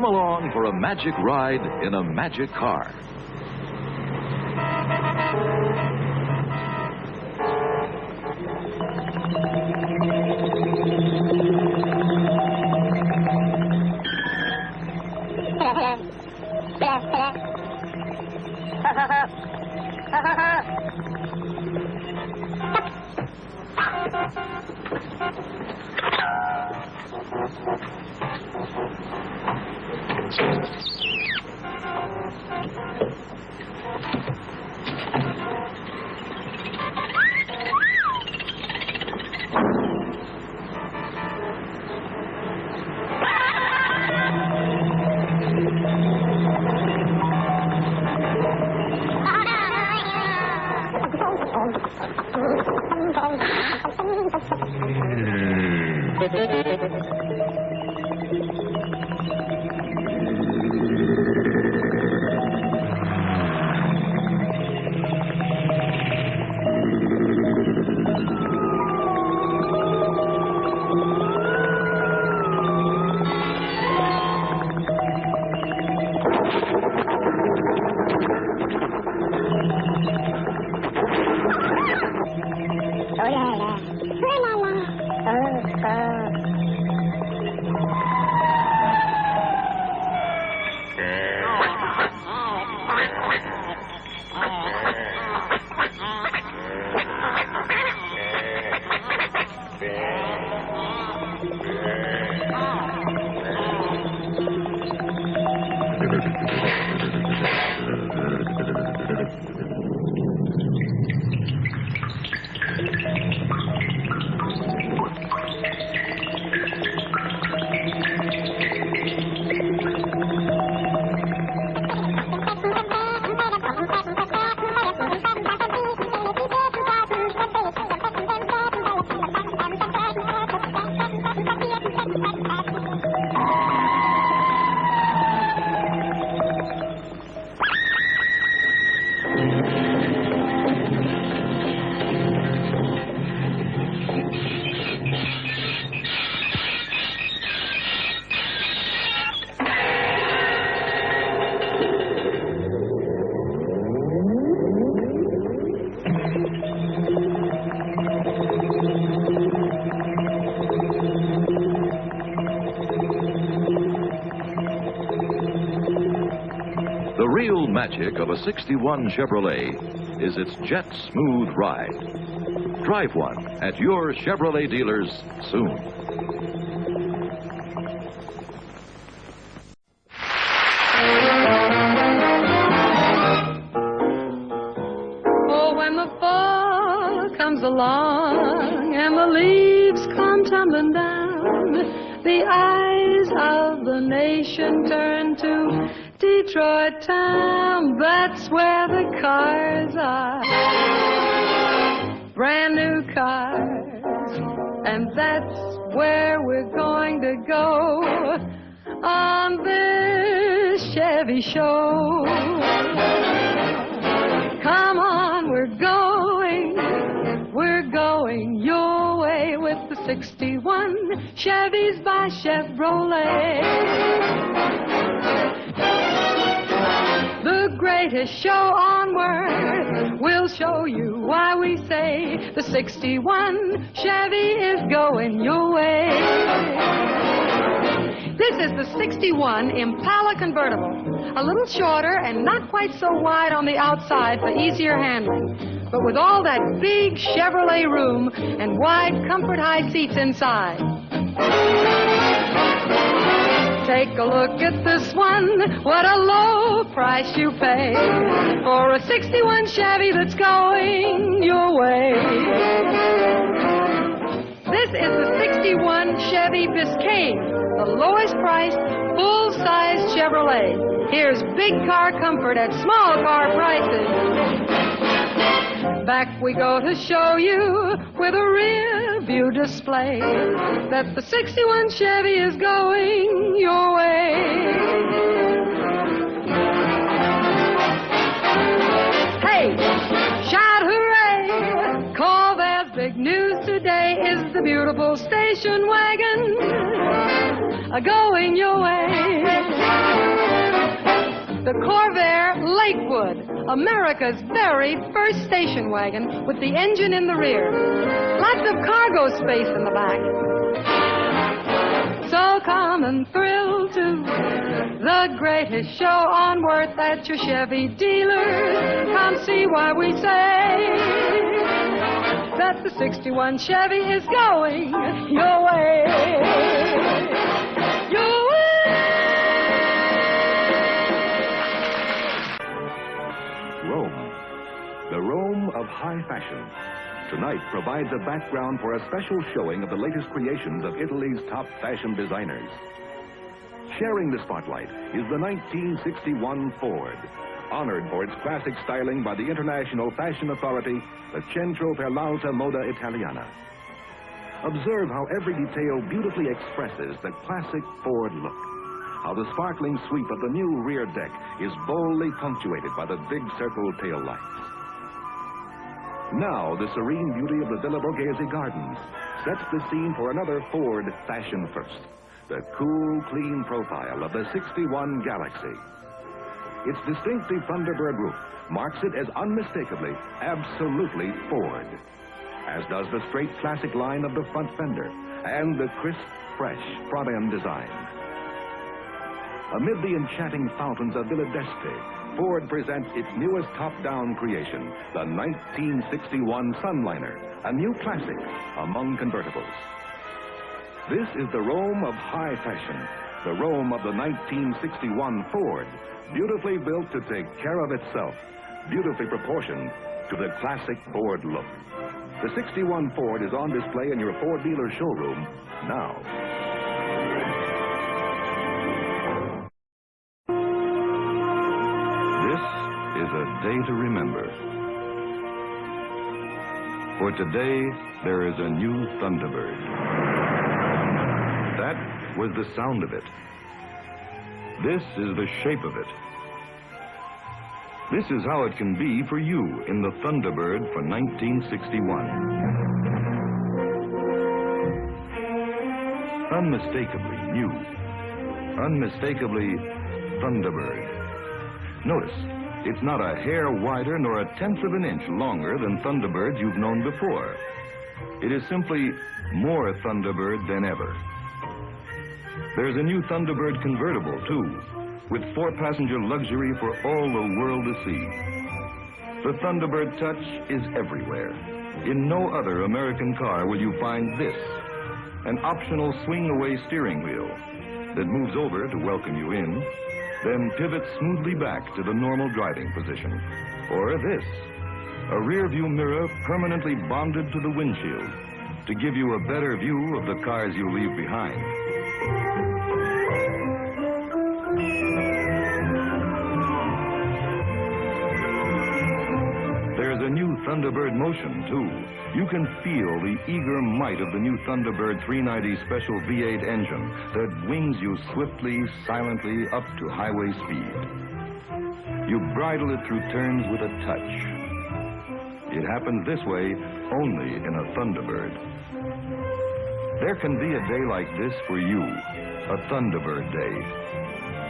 Come along for a magic ride in a magic car. The real magic of a 61 Chevrolet is its jet smooth ride. Drive one at your Chevrolet dealers soon. Oh, when the fall comes along and the leaves come tumbling down, the eyes of the nation turn to Detroit town. That's where the cars are, brand new cars, and that's where we're going to go on this Chevy show. Come on, we're going your way with the 61 Chevys by Chevrolet. The greatest show on earth will show you why we say the 61 Chevy is going your way. This is the 61 Impala convertible, a little shorter and not quite so wide on the outside for easier handling, but with all that big Chevrolet room and wide comfort high seats inside. Take a look at this one, what a low price you pay for a 61 Chevy that's going your way. This is the 61 Chevy Biscayne, the lowest priced, full-size Chevrolet. Here's big car comfort at small car prices. Back we go to show you with a rear view display that the 61 Chevy is going your way. Hey, shout hooray! Call, there's big news today. Is the beautiful station wagon going your way. The Corvair Lakewood, America's very first station wagon with the engine in the rear. Lots of cargo space in the back. So come and thrill to the greatest show on earth at your Chevy dealer. Come see why we say that the 61 Chevy is going your way. Your way. Rome, the Rome of high fashion. Tonight provides a background for a special showing of the latest creations of Italy's top fashion designers. Sharing the spotlight is the 1961 Ford, honored for its classic styling by the international fashion authority, the Centro per l'Alta Moda Italiana. Observe how every detail beautifully expresses the classic Ford look. How the sparkling sweep of the new rear deck is boldly punctuated by the big circle tail lights. Now, the serene beauty of the Villa Borghese Gardens sets the scene for another Ford fashion first, the cool, clean profile of the 61 Galaxy. Its distinctive Thunderbird roof marks it as unmistakably, absolutely Ford, as does the straight classic line of the front fender and the crisp, fresh front-end design. Amid the enchanting fountains of Villa d'Este, Ford presents its newest top-down creation, the 1961 Sunliner, a new classic among convertibles. This is the Rome of high fashion, the Rome of the 1961 Ford, beautifully built to take care of itself, beautifully proportioned to the classic Ford look. The 61 Ford is on display in your Ford dealer showroom now. Is a day to remember. For today, there is a new Thunderbird. That was the sound of it. This is the shape of it. This is how it can be for you in the Thunderbird for 1961. Unmistakably new. Unmistakably Thunderbird. Notice, it's not a hair wider nor a tenth of an inch longer than Thunderbirds you've known before. It is simply more Thunderbird than ever. There's a new Thunderbird convertible, too, with 4-passenger luxury for all the world to see. The Thunderbird touch is everywhere. In no other American car will you find this, an optional swing-away steering wheel that moves over to welcome you in, then pivots smoothly back to the normal driving position. Or this, a rear-view mirror permanently bonded to the windshield to give you a better view of the cars you leave behind. There's a new Thunderbird motion, too. You can feel the eager might of the new Thunderbird 390 Special V8 engine that wings you swiftly, silently up to highway speed. You bridle it through turns with a touch. It happens this way only in a Thunderbird. There can be a day like this for you, a Thunderbird day.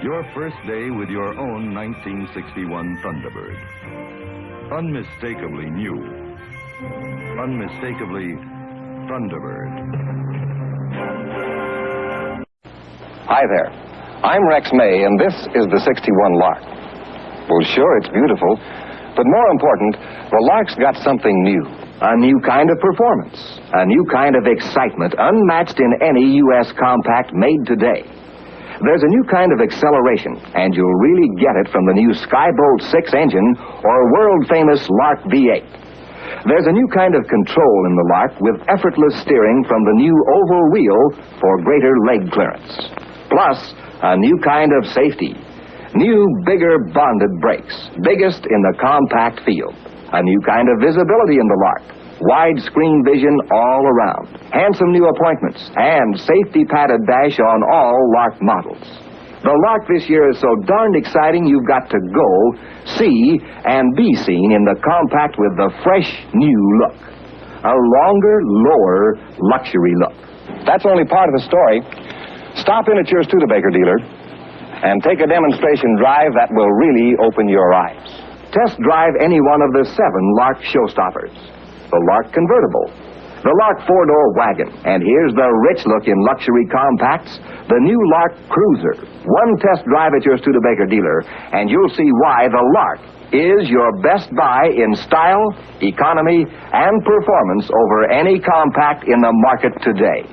Your first day with your own 1961 Thunderbird. Unmistakably new. Unmistakably Thunderbird. Hi there. I'm Rex May, and this is the 61 Lark. Well, sure, it's beautiful, but more important, the Lark's got something new. A new kind of performance. A new kind of excitement unmatched in any U.S. compact made today. There's a new kind of acceleration, and you'll really get it from the new Skybolt 6 engine or world-famous Lark V8. There's a new kind of control in the Lark with effortless steering from the new oval wheel for greater leg clearance. Plus, a new kind of safety. New, bigger bonded brakes, biggest in the compact field. A new kind of visibility in the Lark. Widescreen vision all around. Handsome new appointments and safety padded dash on all Lark models. The Lark this year is so darned exciting you've got to go, see, and be seen in the compact with the fresh new look. A longer, lower luxury look. That's only part of the story. Stop in at your Studebaker dealer and take a demonstration drive that will really open your eyes. Test drive any one of the 7 Lark showstoppers. The Lark Convertible, the Lark 4-door wagon, and here's the rich look in luxury compacts, the new Lark Cruiser. One test drive at your Studebaker dealer, and you'll see why the Lark is your best buy in style, economy, and performance over any compact in the market today.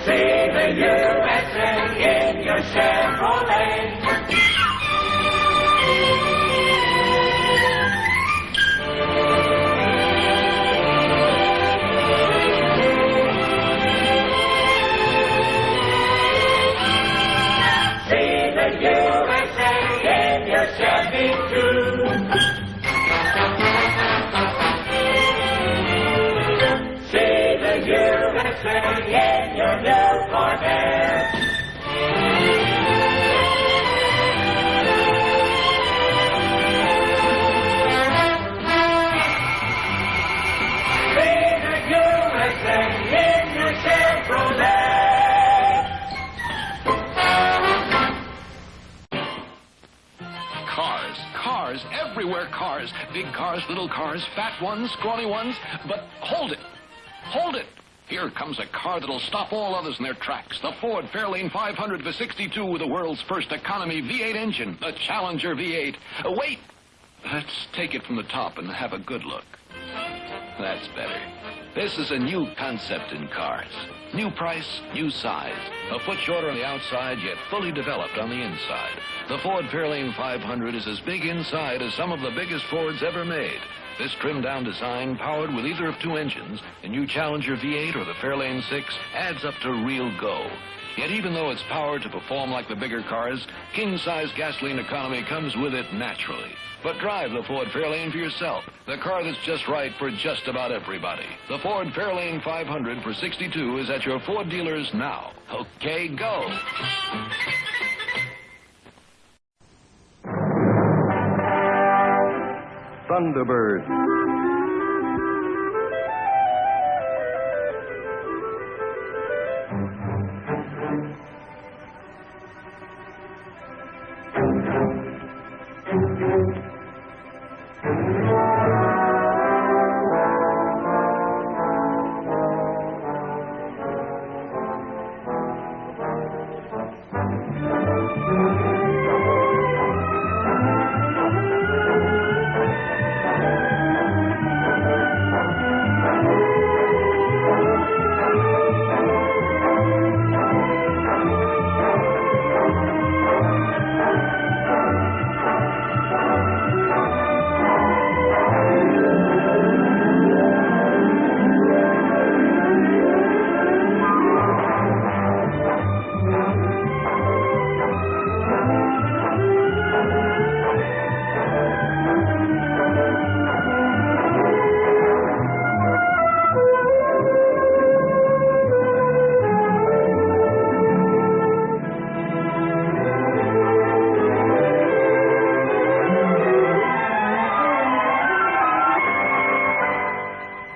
See the USA in your Chevrolet. See the USA in your Chevy too. See the USA in your new Corvair. See the USA in your Chevrolet. Cars, everywhere cars. Big cars, little cars, fat ones, scrawny ones. But hold it. Hold it. Here comes a car that'll stop all others in their tracks. The Ford Fairlane 500 V62 with the world's first economy V8 engine, the Challenger V8. Wait. Let's take it from the top and have a good look. That's better. This is a new concept in cars. New price, new size. A foot shorter on the outside, yet fully developed on the inside. The Ford Fairlane 500 is as big inside as some of the biggest Fords ever made. This trimmed-down design, powered with either of 2 engines, the new Challenger V8 or the Fairlane 6, adds up to real go. Yet even though it's powered to perform like the bigger cars, king-size gasoline economy comes with it naturally. But drive the Ford Fairlane for yourself, the car that's just right for just about everybody. The Ford Fairlane 500 for $62 is at your Ford dealers now. Okay, go. Thunderbird.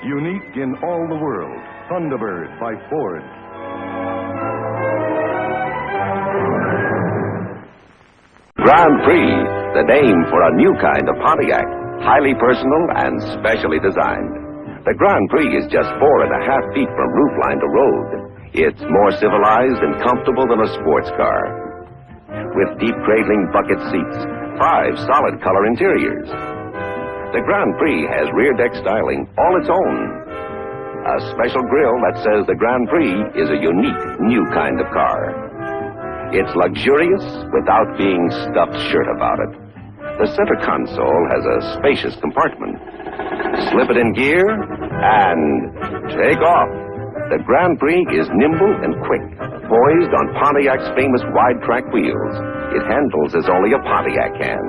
Unique in all the world, Thunderbird by Ford. Grand Prix, the name for a new kind of Pontiac, highly personal and specially designed. The Grand Prix is just 4.5 feet from roofline to road. It's more civilized and comfortable than a sports car. With deep cradling bucket seats, 5 solid color interiors. The Grand Prix has rear deck styling all its own. A special grille that says the Grand Prix is a unique new kind of car. It's luxurious without being stuffed shirt about it. The center console has a spacious compartment. Slip it in gear and take off. The Grand Prix is nimble and quick, poised on Pontiac's famous wide track wheels. It handles as only a Pontiac can.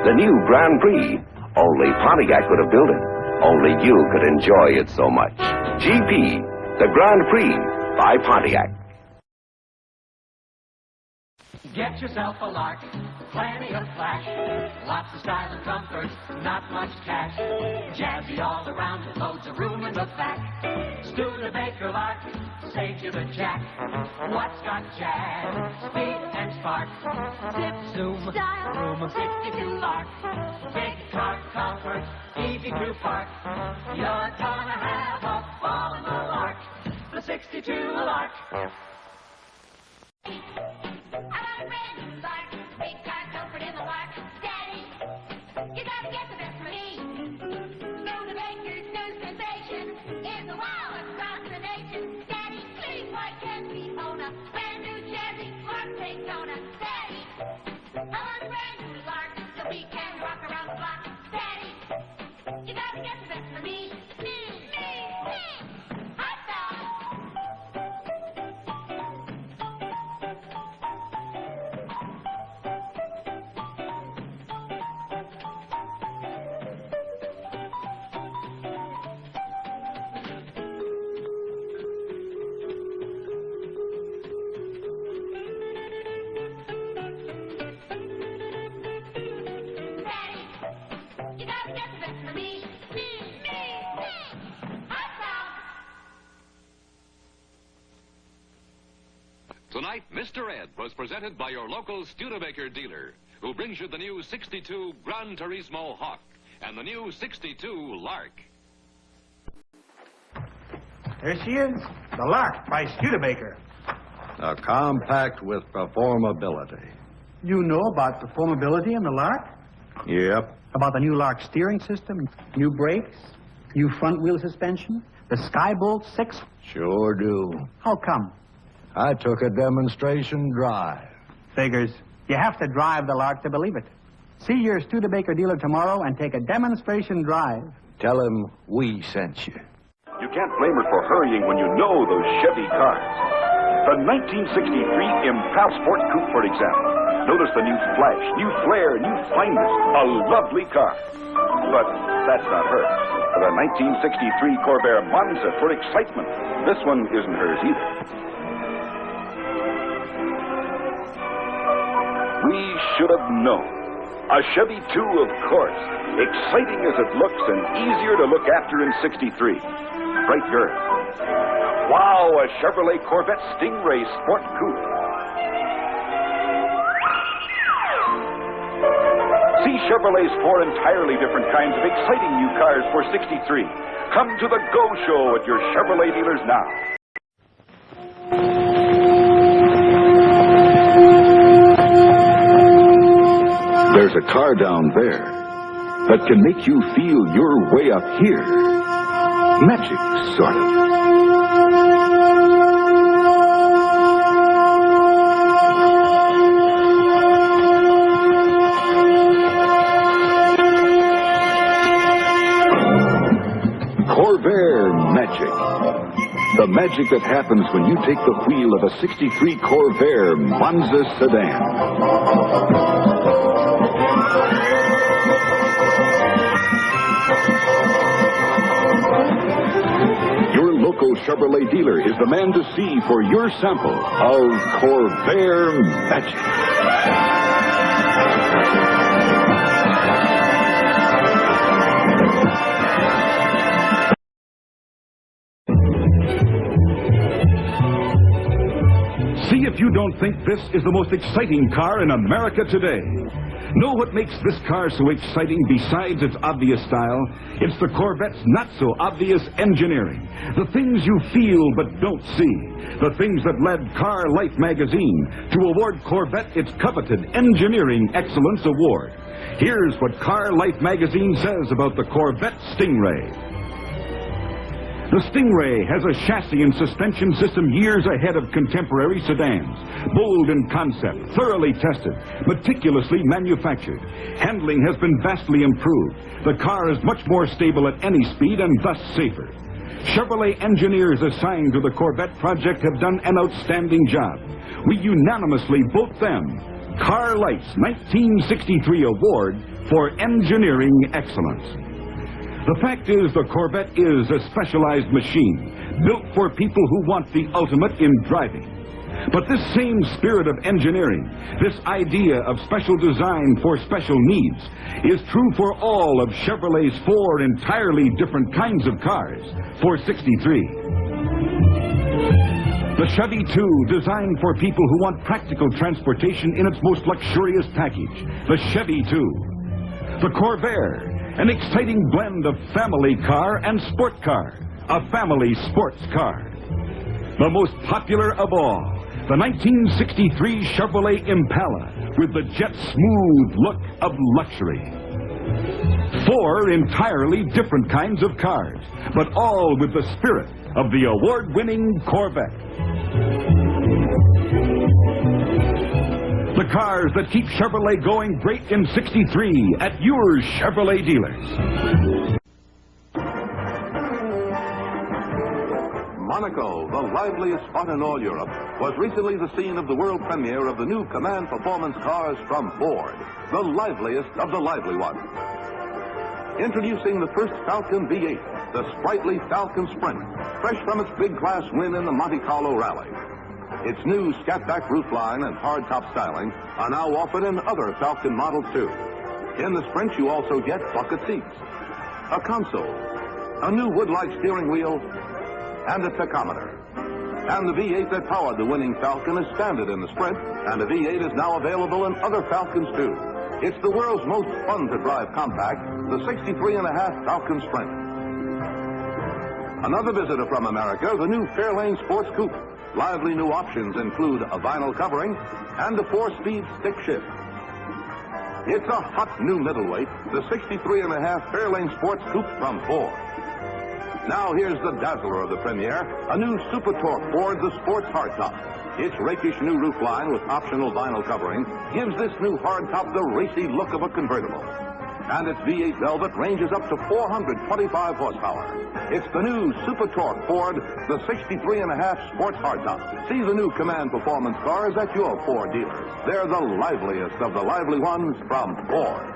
The new Grand Prix, only Pontiac could have built it. Only you could enjoy it so much. GP, the Grand Prix by Pontiac. Get yourself a Lark, plenty of flash, lots of style and comfort, not much cash. Jazzy all around with loads of room in the back. Studebaker Lark saves you the jack. What's got jazz, speed and spark? Zip, zoom, style, room, 62 Lark. Big car comfort, easy to park. You're gonna have a ball in the Lark, the 62 Lark. You gotta get the best for me. Studebaker's new sensation is the wow across the nation. Daddy, please, why can't we own a brand new Jazzy Lark Daytona? Daddy, I want a brand new Lark so we can rock around the block. Daddy, you gotta get the best for me. Hot dog! Tonight, Mr. Ed was presented by your local Studebaker dealer, who brings you the new 62 Gran Turismo Hawk and the new 62 Lark. There she is, the Lark by Studebaker. A compact with performability. You know about performability in the Lark? Yep. About the new Lark steering system, new brakes, new front wheel suspension, the Skybolt 6? Sure do. How come? I took a demonstration drive. Figures. You have to drive the Lark to believe it. See your Studebaker dealer tomorrow and take a demonstration drive. Tell him we sent you. You can't blame her for hurrying when you know those Chevy cars. The 1963 Impal Sport Coupe, for example. Notice the new flash, new flair, new fineness. A lovely car. But that's not her. For the 1963 Corvair Monza for excitement. This one isn't hers either. We should have known. A Chevy 2, of course. Exciting as it looks and easier to look after in 63. Bright girl. Wow, a Chevrolet Corvette Stingray Sport Coupe. See Chevrolet's 4 entirely different kinds of exciting new cars for 63. Come to the Go Show at your Chevrolet dealers now. There's a car down there that can make you feel you're way up here. Magic, sort of. Corvair Magic. The magic that happens when you take the wheel of a 63 Corvair Monza sedan. Your local Chevrolet dealer is the man to see for your sample of Corvair Magic. See if you don't think this is the most exciting car in America today. Know what makes this car so exciting besides its obvious style? It's the Corvette's not-so-obvious engineering. The things you feel but don't see. The things that led Car Life magazine to award Corvette its coveted Engineering Excellence Award. Here's what Car Life magazine says about the Corvette Stingray. The Stingray has a chassis and suspension system years ahead of contemporary sedans. Bold in concept, thoroughly tested, meticulously manufactured. Handling has been vastly improved. The car is much more stable at any speed and thus safer. Chevrolet engineers assigned to the Corvette project have done an outstanding job. We unanimously vote them Car Life's 1963 award for engineering excellence. The fact is, the Corvette is a specialized machine, built for people who want the ultimate in driving. But this same spirit of engineering, this idea of special design for special needs, is true for all of Chevrolet's 4 entirely different kinds of cars for 63. The Chevy 2, designed for people who want practical transportation in its most luxurious package. The Chevy 2. The Corvair, an exciting blend of family car and sport car. A family sports car. The most popular of all, the 1963 Chevrolet Impala, with the jet-smooth look of luxury. 4 entirely different kinds of cars, but all with the spirit of the award-winning Corvette. The cars that keep Chevrolet going great in 63 at your Chevrolet dealers. Monaco, the liveliest spot in all Europe, was recently the scene of the world premiere of the new Command Performance cars from Ford, the liveliest of the lively ones. Introducing the first Falcon V8, the sprightly Falcon Sprint, fresh from its big class win in the Monte Carlo Rally. Its new scat-back roofline and hardtop styling are now offered in other Falcon models too. In the Sprint, you also get bucket seats, a console, a new wood-like steering wheel, and a tachometer. And the V8 that powered the winning Falcon is standard in the Sprint, and the V8 is now available in other Falcons too. It's the world's most fun-to-drive compact, the 63.5 Falcon Sprint. Another visitor from America, the new Fairlane Sports Coupe. Lively new options include a vinyl covering and a 4-speed stick shift. It's a hot new middleweight, the 63.5 Fairlane Sports Coupe from Ford. Now here's the dazzler of the premiere, a new Super Torque Ford, the Sports Hardtop. Its rakish new roofline with optional vinyl covering gives this new hardtop the racy look of a convertible. And its V8 Velvet ranges up to 425 horsepower. It's the new Super Torque Ford, the 63.5 Sports Hardtop. See the new Command Performance cars at your Ford dealers. They're the liveliest of the lively ones from Ford.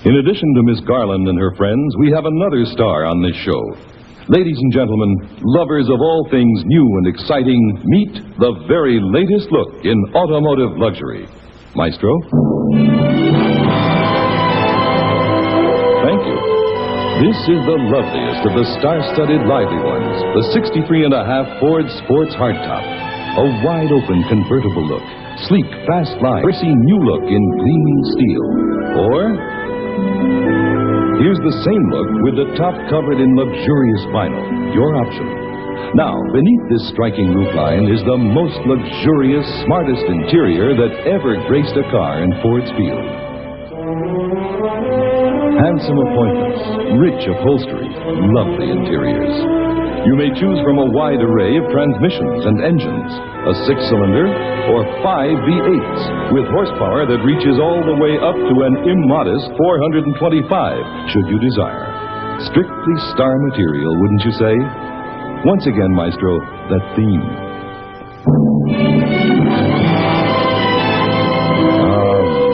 In addition to Miss Garland and her friends, we have another star on this show. Ladies and gentlemen, lovers of all things new and exciting, meet the very latest look in automotive luxury. Maestro? Thank you. This is the loveliest of the star-studded lively ones, the 63.5 Ford Sports Hardtop. A wide-open convertible look, sleek, fast line, racy new look in gleaming steel. Or here's the same look with the top covered in luxurious vinyl. Your option. Now, beneath this striking roofline is the most luxurious, smartest interior that ever graced a car in Ford's field. Handsome appointments, rich upholstery, lovely interiors. You may choose from a wide array of transmissions and engines, a 6-cylinder or 5 V8s with horsepower that reaches all the way up to an immodest 425, should you desire. Strictly star material, wouldn't you say? Once again, Maestro, that theme.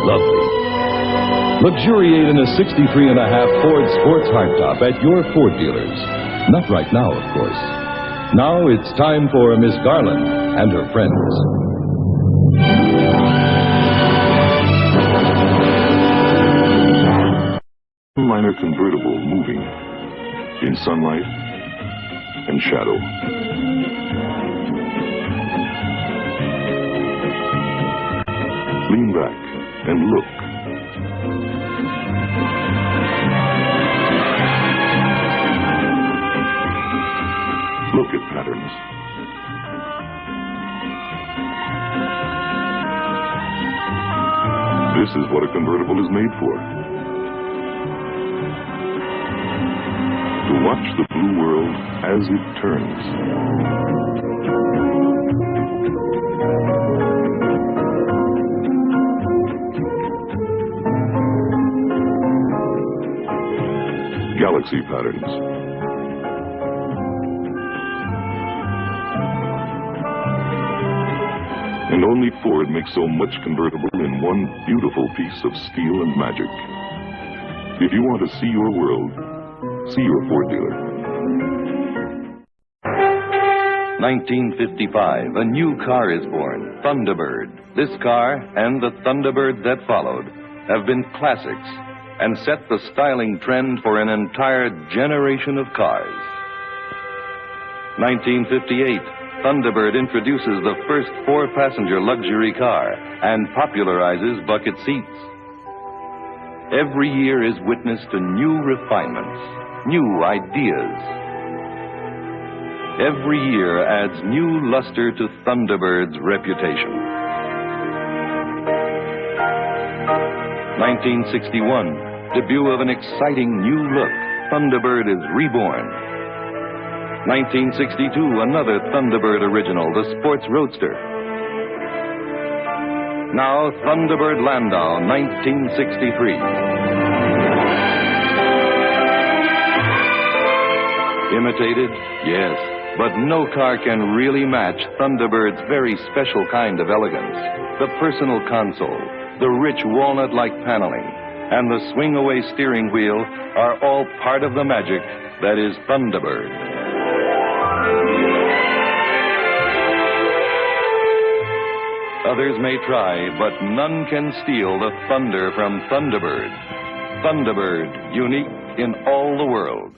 Lovely. Luxuriate in a 63.5 Ford Sports Hardtop at your Ford dealers. Not right now, of course. Now it's time for Miss Garland and her friends. Minor convertible moving in sunlight and shadow. Lean back and look. Look at patterns. This is what a convertible is made for. To watch the blue world as it turns. Galaxy patterns. And only Ford makes so much convertible in one beautiful piece of steel and magic. If you want to see your world, see your Ford dealer. 1955, a new car is born, Thunderbird. This car and the Thunderbirds that followed have been classics and set the styling trend for an entire generation of cars. 1958, Thunderbird introduces the first four-passenger luxury car and popularizes bucket seats. Every year is witness to new refinements, new ideas. Every year adds new luster to Thunderbird's reputation. 1961, debut of an exciting new look. Thunderbird is reborn. 1962, another Thunderbird original, the Sports Roadster. Now, Thunderbird Landau, 1963. Imitated? Yes. But no car can really match Thunderbird's very special kind of elegance. The personal console, the rich walnut-like paneling, and the swing-away steering wheel are all part of the magic that is Thunderbird. Others may try, but none can steal the thunder from Thunderbird. Thunderbird, unique in all the world.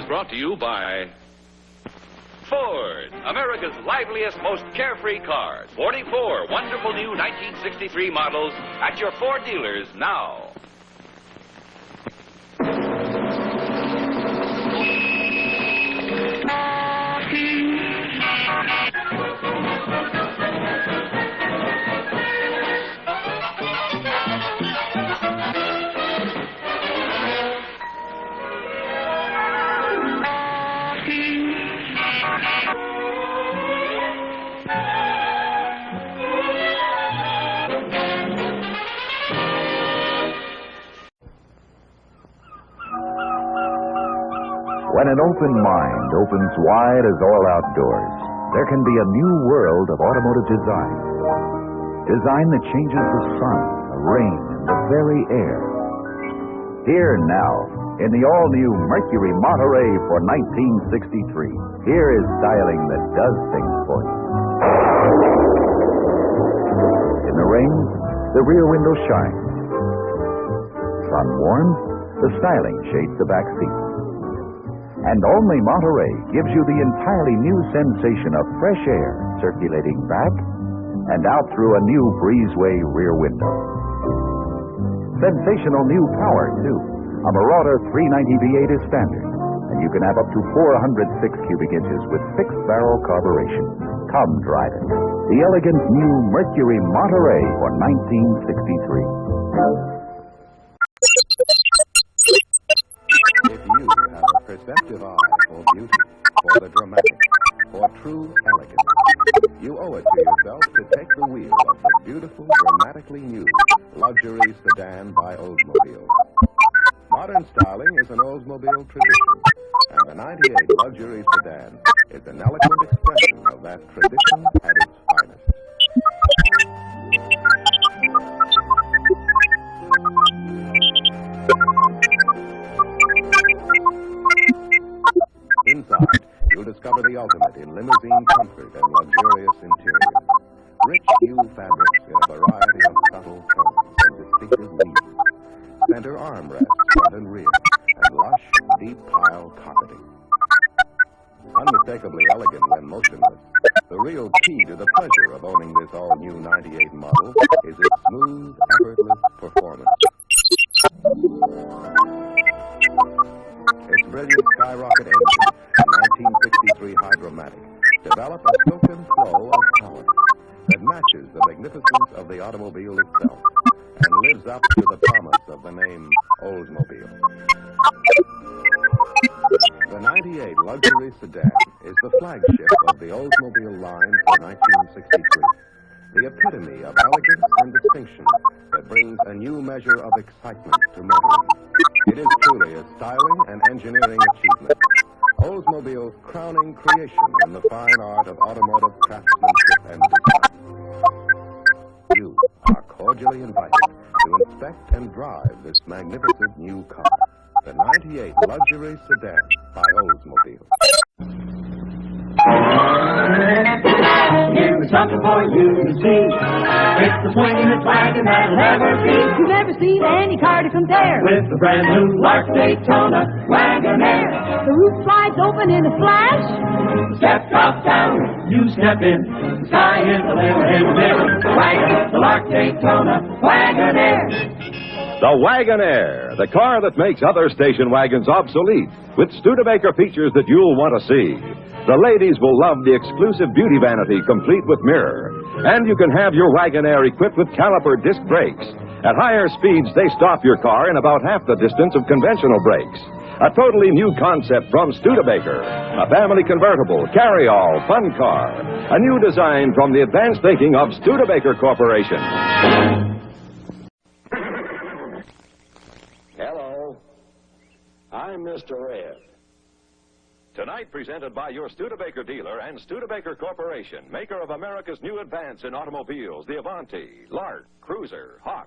Brought to you by Ford, America's liveliest, most carefree cars. 44 wonderful new 1963 models at your Ford dealers now. When an open mind opens wide as all outdoors, there can be a new world of automotive design. Design that changes the sun, the rain, and the very air. Here now, in the all-new Mercury Monterey for 1963, here is styling that does things for you. In the rain, the rear window shines. Sun warmed, the styling shades the back seat. And only Monterey gives you the entirely new sensation of fresh air circulating back and out through a new breezeway rear window. Sensational new power, too. A Marauder 390 V8 is standard, and you can have up to 406 cubic inches with fixed barrel carburation. Come drive it. The elegant new Mercury Monterey for 1963. Perceptive eye for beauty, for the dramatic, for true elegance. You owe it to yourself to take the wheel of the beautiful, dramatically new luxury sedan by Oldsmobile. Modern styling is an Oldsmobile tradition, and the 98 luxury sedan is an eloquent expression of that tradition at its finest. Inside, you'll discover the ultimate in limousine comfort and luxurious interior. Rich new fabrics in a variety of subtle tones and distinctive weaves. Center armrests front and rear, and lush, deep-pile carpeting. Unmistakably elegant when motionless, the real key to the pleasure of owning this all-new 98 model is its smooth, effortless performance. Its brilliant skyrocket engine, a 1963 Hydromatic, develop a silken flow of power that matches the magnificence of the automobile itself and lives up to the promise of the name Oldsmobile. The 98 luxury sedan is the flagship of the Oldsmobile line for 1963. The epitome of elegance and distinction that brings a new measure of excitement to motoring. It is truly a styling and engineering achievement. Oldsmobile's crowning creation in the fine art of automotive craftsmanship and design. You are cordially invited to inspect and drive this magnificent new car, the 98 luxury sedan by Oldsmobile. Here's something for you to see. It's the swingingest wagon that'll ever be. You've never seen any car to compare With the brand new Lark Daytona Wagonaire. The roof slides open in a flash. The step drops down, you step in. The sky is the limit in the middle. The wagon, the Lark Daytona Wagonaire. The Wagonaire, the car that makes other station wagons obsolete, with Studebaker features that you'll want to see. The ladies will love the exclusive beauty vanity complete with mirror. And you can have your Wagonaire equipped with caliper disc brakes. At higher speeds, they stop your car in about half the distance of conventional brakes. A totally new concept from Studebaker. A family convertible, carry-all, fun car. A new design from the advanced thinking of Studebaker Corporation. Hello. I'm Mr. Red. Tonight presented by your Studebaker dealer and Studebaker Corporation, maker of America's new advance in automobiles, the Avanti, Lark, Cruiser, Hawk.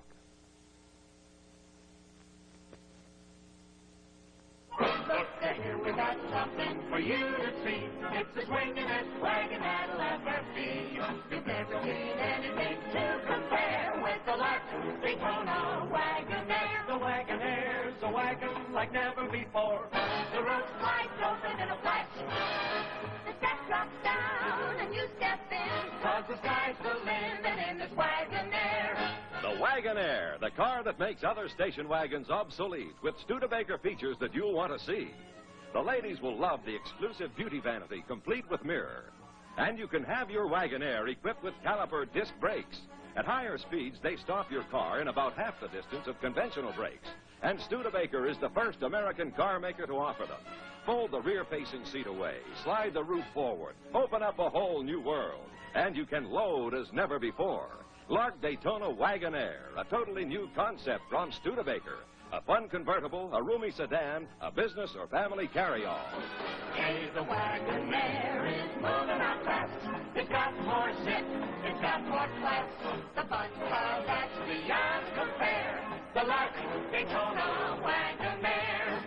Look here, we got something for you to see. It's the swingingest wagon that'll ever be. You've never seen anything to compare with the Lark Daytona Wagonaire. The Wagonaire's a wagon like never before. The roof slides open in a flash. The step drops down and you step in. 'Cause the sky's the limit in this Wagonaire. The Wagonaire, the car that makes other station wagons obsolete, with Studebaker features that you'll want to see. The ladies will love the exclusive beauty vanity complete with mirror. And you can have your Wagonaire equipped with caliper disc brakes. At higher speeds, they stop your car in about half the distance of conventional brakes. And Studebaker is the first American car maker to offer them. Fold the rear-facing seat away, slide the roof forward, open up a whole new world. And you can load as never before. Lark Daytona Wagonaire, a totally new concept from Studebaker. A fun convertible, a roomy sedan, a business or family carry-all. Hey, the Wagonaire is moving out fast. It's got more zip, it's got more class. The fun car that's beyond compare. The Lark Daytona Wagonaire.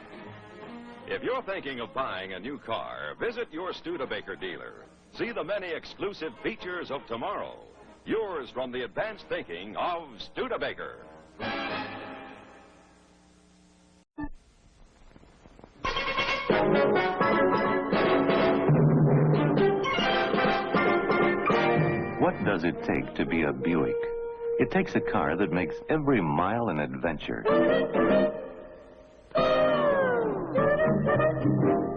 If you're thinking of buying a new car, visit your Studebaker dealer. See the many exclusive features of tomorrow. Yours from the advanced thinking of Studebaker. What does it take to be a Buick? It takes a car that makes every mile an adventure.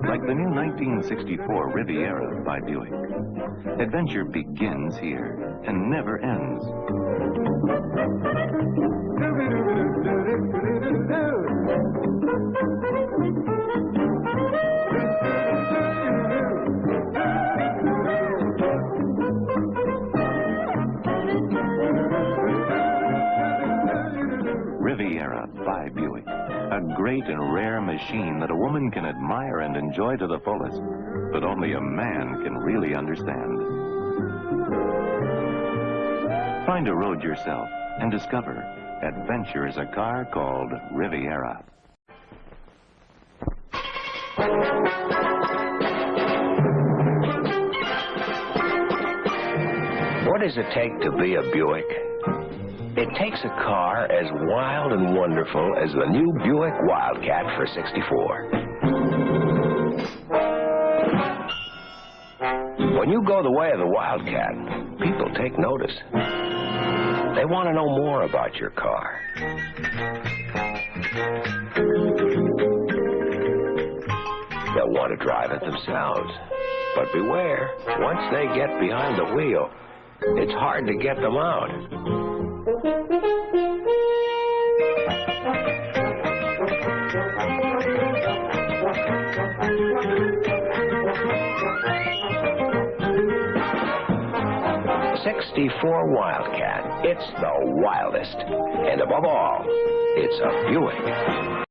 Like the new 1964 Riviera by Buick. Adventure begins here and never ends. Riviera by Buick. A great and rare machine that a woman can admire and enjoy to the fullest, but only a man can really understand. Find a road yourself and discover adventure is a car called Riviera. What does it take to be a Buick? It takes a car as wild and wonderful as the new Buick Wildcat for 64. When you go the way of the Wildcat, people take notice. They want to know more about your car. They'll want to drive it themselves. But beware, once they get behind the wheel, it's hard to get them out. 64 Wildcat. It's the wildest. And above all, it's a Buick.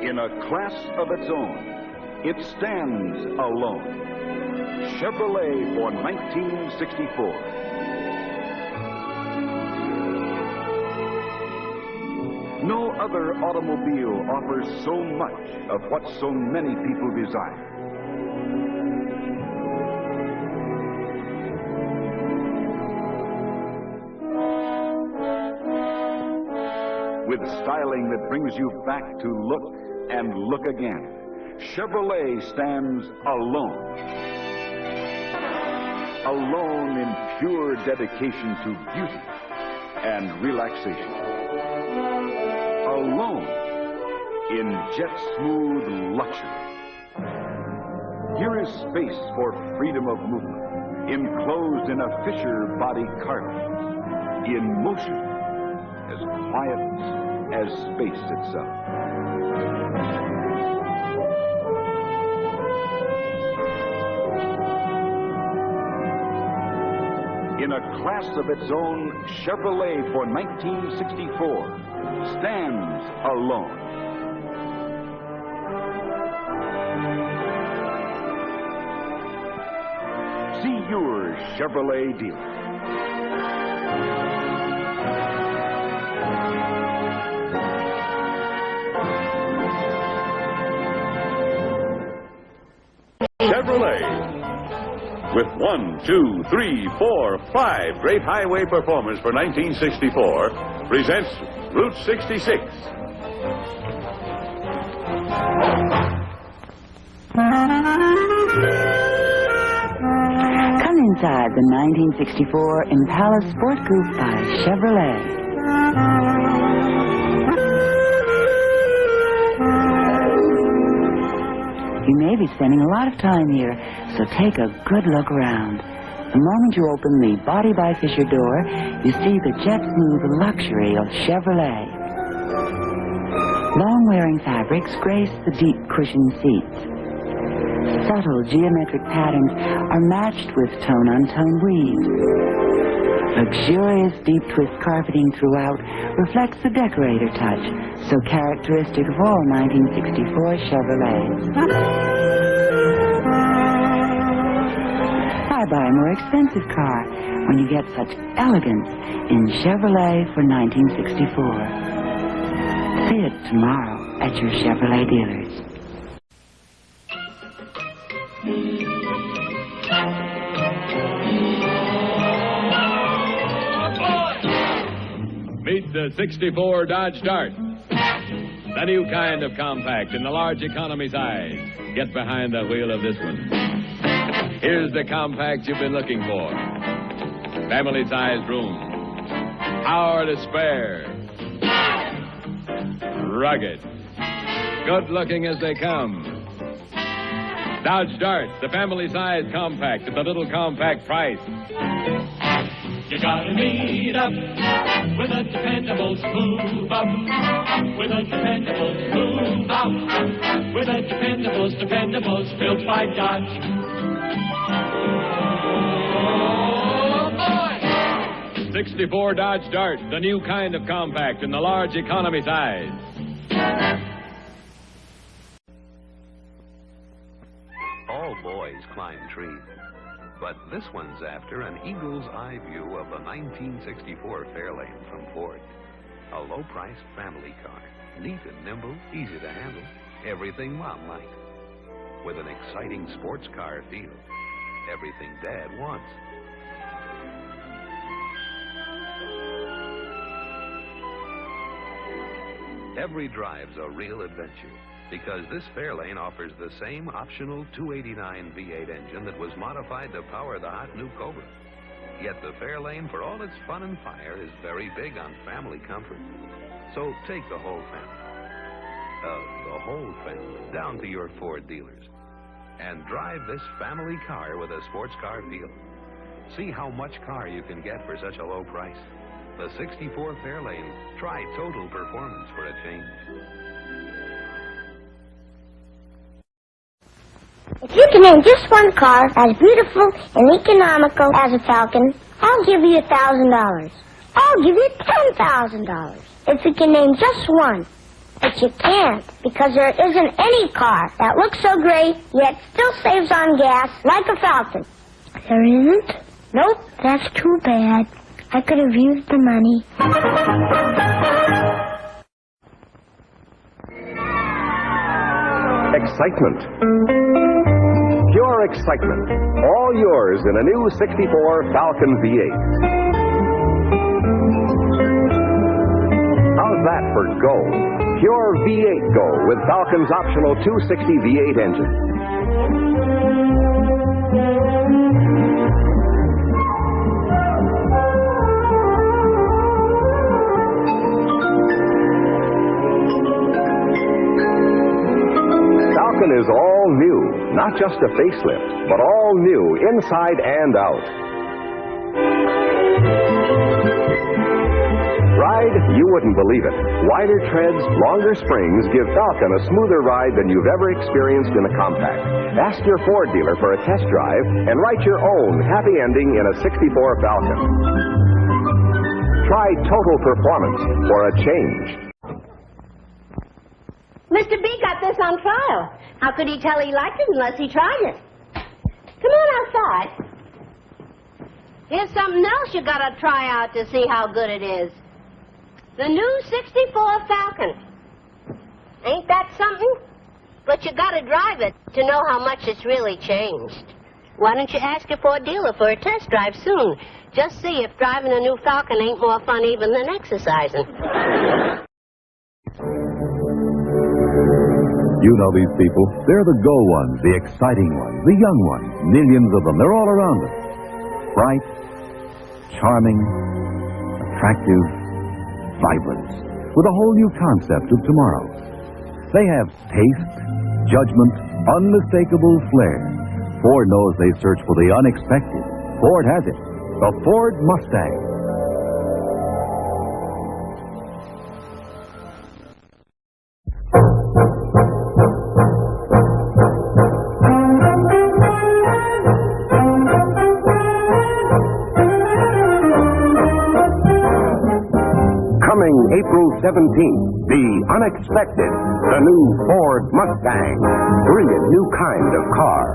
In a class of its own, it stands alone. Chevrolet for 1964. No other automobile offers so much of what so many people desire. With styling that brings you back to look and look again, Chevrolet stands alone. Alone in pure dedication to beauty and relaxation. Alone in jet-smooth luxury. Here is space for freedom of movement, enclosed in a Fisher body carpet, in motion, as quiet as space itself. In a class of its own, Chevrolet for 1964 stands alone. See your Chevrolet dealer. Chevrolet. With 1, 2, 3, 4, 5 great highway performers for 1964, presents Route 66. Come inside the 1964 Impala Sport Coupe by Chevrolet. You may be spending a lot of time here, so take a good look around. The moment you open the Body by Fisher door, you see the jet-smooth luxury of Chevrolet. Long-wearing fabrics grace the deep cushioned seats. Subtle geometric patterns are matched with tone-on-tone weave. Luxurious deep twist carpeting throughout reflects the decorator touch, so characteristic of all 1964 Chevrolets. Why buy a more expensive car when you get such elegance in Chevrolet for 1964? See it tomorrow at your Chevrolet dealers. Meet the 64 Dodge Dart. The new kind of compact in the large economy size. Get behind the wheel of this one. Here's the compact you've been looking for. Family-sized room. Power to spare. Rugged. Good-looking as they come. Dodge Dart, the family-sized compact at the little compact price. You gotta meet up with a dependable move up. With a dependable move up. With a dependables built by Dodge. Oh, boy! 64 Dodge Dart, the new kind of compact in the large economy size. All boys climb trees. But this one's after an eagle's eye view of the 1964 Fairlane from Ford. A low-priced family car. Neat and nimble, easy to handle. Everything Mom likes. With an exciting sports car feel. Everything Dad wants. Every drive's a real adventure. Because this Fairlane offers the same optional 289 V8 engine that was modified to power the hot new Cobra. Yet the Fairlane, for all its fun and fire, is very big on family comfort. So take the whole family down to your Ford dealers and drive this family car with a sports car feel. See how much car you can get for such a low price. The 64 Fairlane. Try total performance for a change. If you can name just one car as beautiful and economical as a Falcon, I'll give you $1,000. I'll give you $10,000. If you can name just one. But you can't, because there isn't any car that looks so great, yet still saves on gas like a Falcon. There isn't? Nope, that's too bad. I could have used the money. Excitement. Pure excitement. All yours in a new 64 Falcon V8. How's that for go? Pure V8 Go with Falcon's optional 260 V8 engine. Falcon is all new, not just a facelift, but all new inside and out. Ride, you wouldn't believe it. Wider treads, longer springs give Falcon a smoother ride than you've ever experienced in a compact. Ask your Ford dealer for a test drive and write your own happy ending in a 64 Falcon. Try total performance for a change. Mr. B got this on trial. How could he tell he liked it unless he tried it? Come on outside. Here's something else you gotta try out to see how good it is. The new 64 Falcon. Ain't that something? But you gotta drive it to know how much it's really changed. Why don't you ask your Ford dealer for a test drive soon? Just see if driving a new Falcon ain't more fun even than exercising. You know these people. They're the go ones, the exciting ones, the young ones. Millions of them. They're all around us. Bright, charming, attractive, vibrant, with a whole new concept of tomorrow. They have taste, judgment, unmistakable flair. Ford knows they search for the unexpected. Ford has it. The Ford Mustang. April 17th, the unexpected, the new Ford Mustang. Brilliant new kind of car.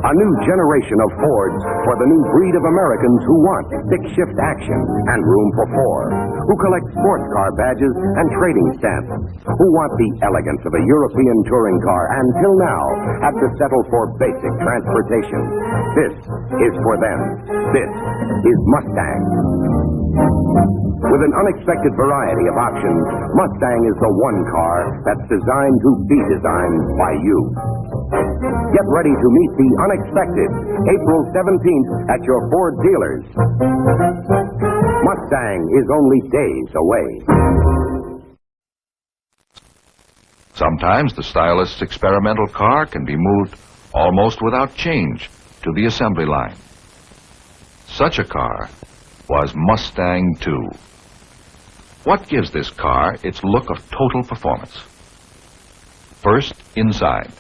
A new generation of Fords for the new breed of Americans who want stick-shift action and room for four, who collect sports car badges and trading stamps, who want the elegance of a European touring car and till now have to settle for basic transportation. This is for them. This is Mustang. With an unexpected variety of options, Mustang is the one car that's designed to be designed by you. Get ready to meet the unexpected April 17th at your Ford dealers. Mustang is only days away. Sometimes the stylist's experimental car can be moved almost without change to the assembly line. Such a car was Mustang II. What gives this car its look of total performance? First, inside.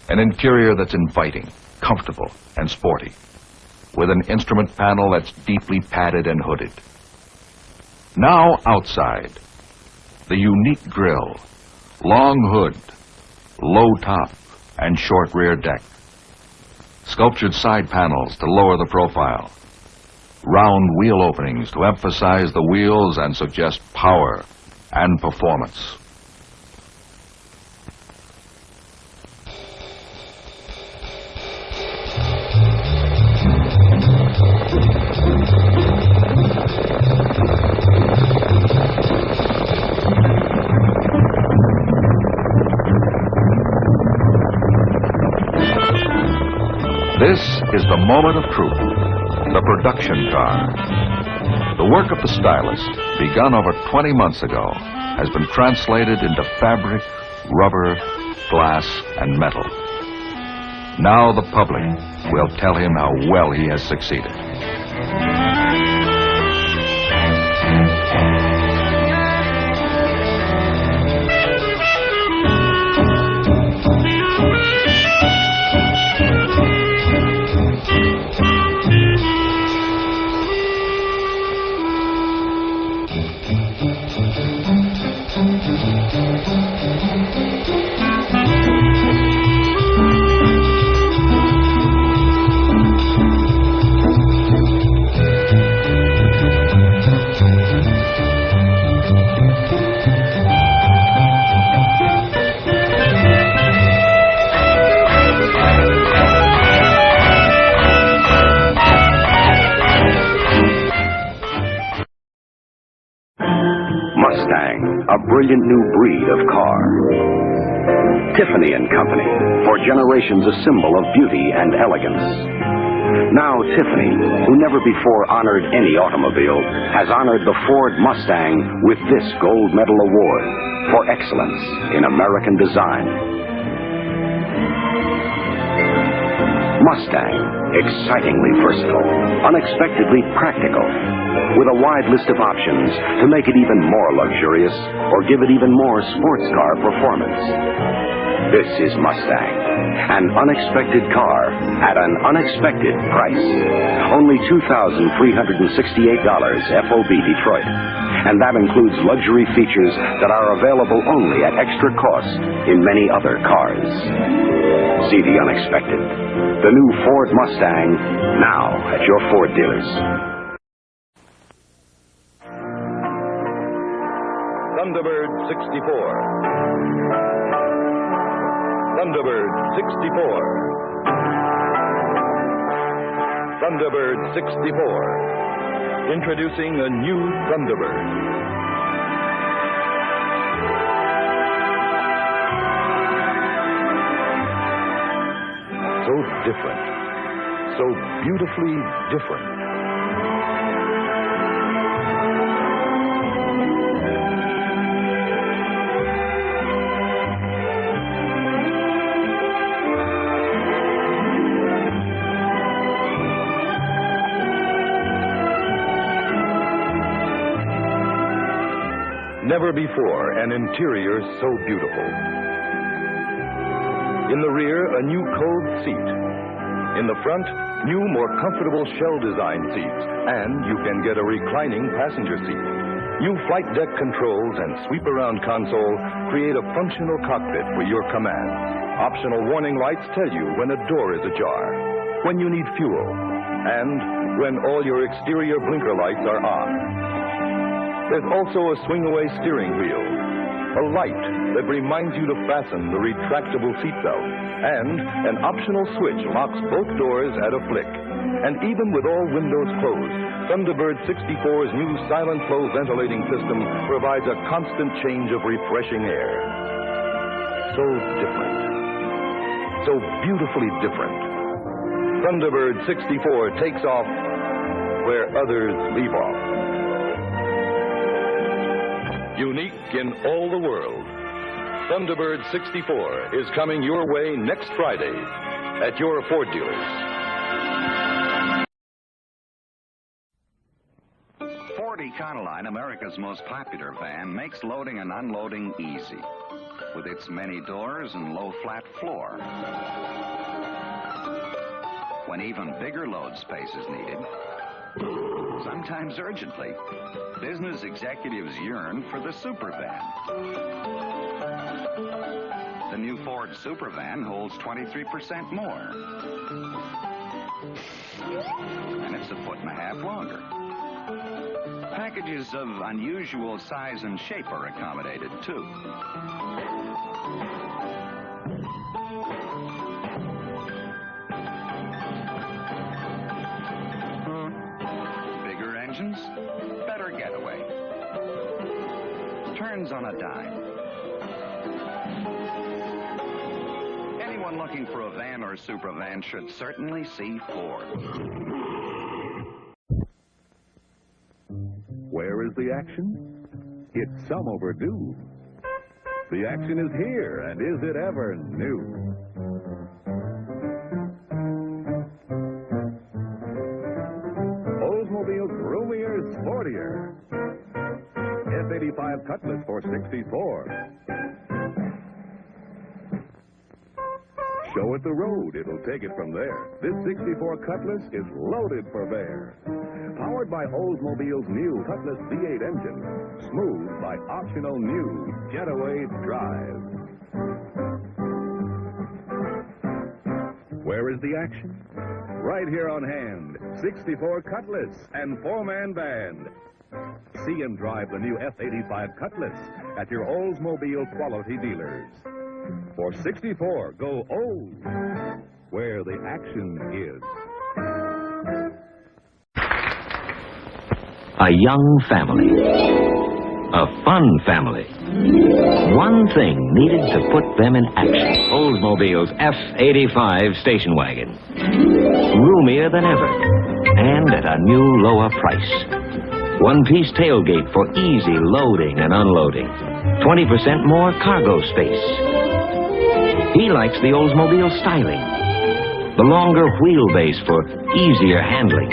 An interior that's inviting, comfortable, and sporty, with an instrument panel that's deeply padded and hooded. Now outside, the unique grille, long hood, low top, and short rear deck. Sculptured side panels to lower the profile. Round wheel openings to emphasize the wheels and suggest power and performance. This is the moment of truth. the production car. The work of the stylist, begun over 20 months ago, has been translated into fabric, rubber, glass, and metal. Now the public will tell him how well he has succeeded. Mustang, a brilliant new breed of car. Tiffany & Company, for generations a symbol of beauty and elegance. Now Tiffany, who never before honored any automobile, has honored the Ford Mustang with this gold medal award for excellence in American design. Mustang, excitingly versatile, unexpectedly practical, with a wide list of options to make it even more luxurious or give it even more sports car performance. This is Mustang, an unexpected car at an unexpected price. Only $2,368 FOB Detroit. And that includes luxury features that are available only at extra cost in many other cars. See the unexpected. The new Ford Mustang, now at your Ford dealers. Thunderbird 64. Thunderbird 64. Thunderbird 64. Introducing a new Thunderbird. So different. So beautifully different. Never before an interior so beautiful. In the rear, a new cove seat. In the front, new, more comfortable shell design seats. And you can get a reclining passenger seat. New flight deck controls and sweep around console create a functional cockpit for your command. Optional warning lights tell you when a door is ajar, when you need fuel, and when all your exterior blinker lights are on. There's also a swing-away steering wheel, a light that reminds you to fasten the retractable seatbelt, and an optional switch locks both doors at a flick. And even with all windows closed, Thunderbird 64's new silent flow ventilating system provides a constant change of refreshing air. So different. So beautifully different. Thunderbird 64 takes off where others leave off. Unique in all the world, Thunderbird 64 is coming your way next Friday at your Ford dealers. Ford Econoline, America's most popular van, makes loading and unloading easy with its many doors and low flat floor. When even bigger load space is needed, sometimes urgently, business executives yearn for the Supervan. The new Ford Supervan holds 23% more. And it's a foot and a half longer. Packages of unusual size and shape are accommodated, too. Bigger engines, better getaway. Turns on a dime. Anyone looking for a van or supervan should certainly see Ford. Where is the action? It's some overdue. The action is here, and is it ever new? Oldsmobile's roomier, sportier. F-85 Cutlass for $64. Show it the road, it'll take it from there. This 64 Cutlass is loaded for bear. Powered by Oldsmobile's new Cutlass V8 engine, smooth by optional new Getaway Drive. Where is the action? Right here on hand, 64 Cutlass and 4-man band. See and drive the new F-85 Cutlass at your Oldsmobile quality dealers. For 64, go old, where the action is. A young family. A fun family. One thing needed to put them in action. Oldsmobile's F-85 station wagon. Roomier than ever. And at a new lower price. One-piece tailgate for easy loading and unloading. 20% more cargo space. He likes the Oldsmobile styling. The longer wheelbase for easier handling.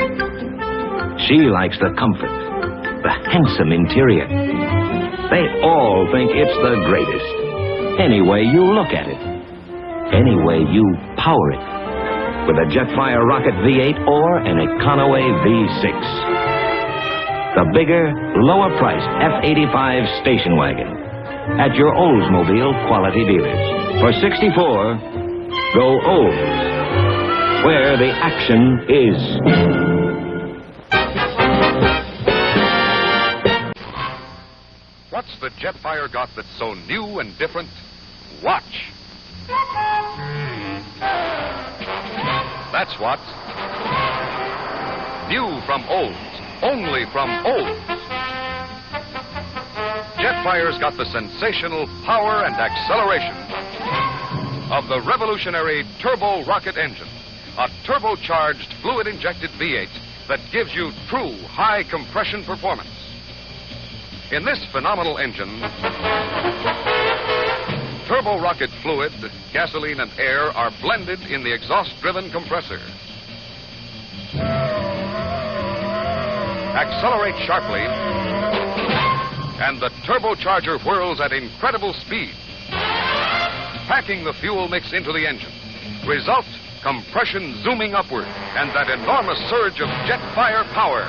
She likes the comfort, the handsome interior. They all think it's the greatest. Any way you look at it. Any way you power it. With a Jetfire Rocket V8 or an Econoway V6. The bigger, lower-priced F-85 station wagon. At your Oldsmobile quality dealers. For 64, go Olds, where the action is. What's the Jetfire got that's so new and different? Watch. That's what. New from Olds. Only from Olds. Jetfire's got the sensational power and acceleration of the revolutionary turbo rocket engine, a turbocharged fluid-injected V8 that gives you true high compression performance. In this phenomenal engine, turbo rocket fluid, gasoline, and air are blended in the exhaust-driven compressor. Accelerate sharply, and the turbocharger whirls at incredible speed, packing the fuel mix into the engine. Result, compression zooming upward, and that enormous surge of Jetfire power.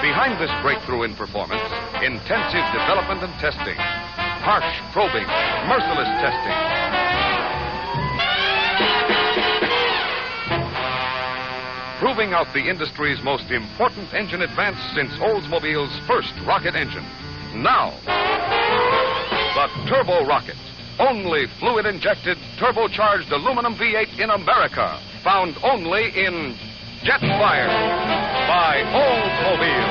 Behind this breakthrough in performance, intensive development and testing, harsh probing, merciless testing. Proving out the industry's most important engine advance since Oldsmobile's first rocket engine. Now, the Turbo Rocket. Only fluid-injected, turbocharged aluminum V8 in America. Found only in Jetfire by Oldsmobile.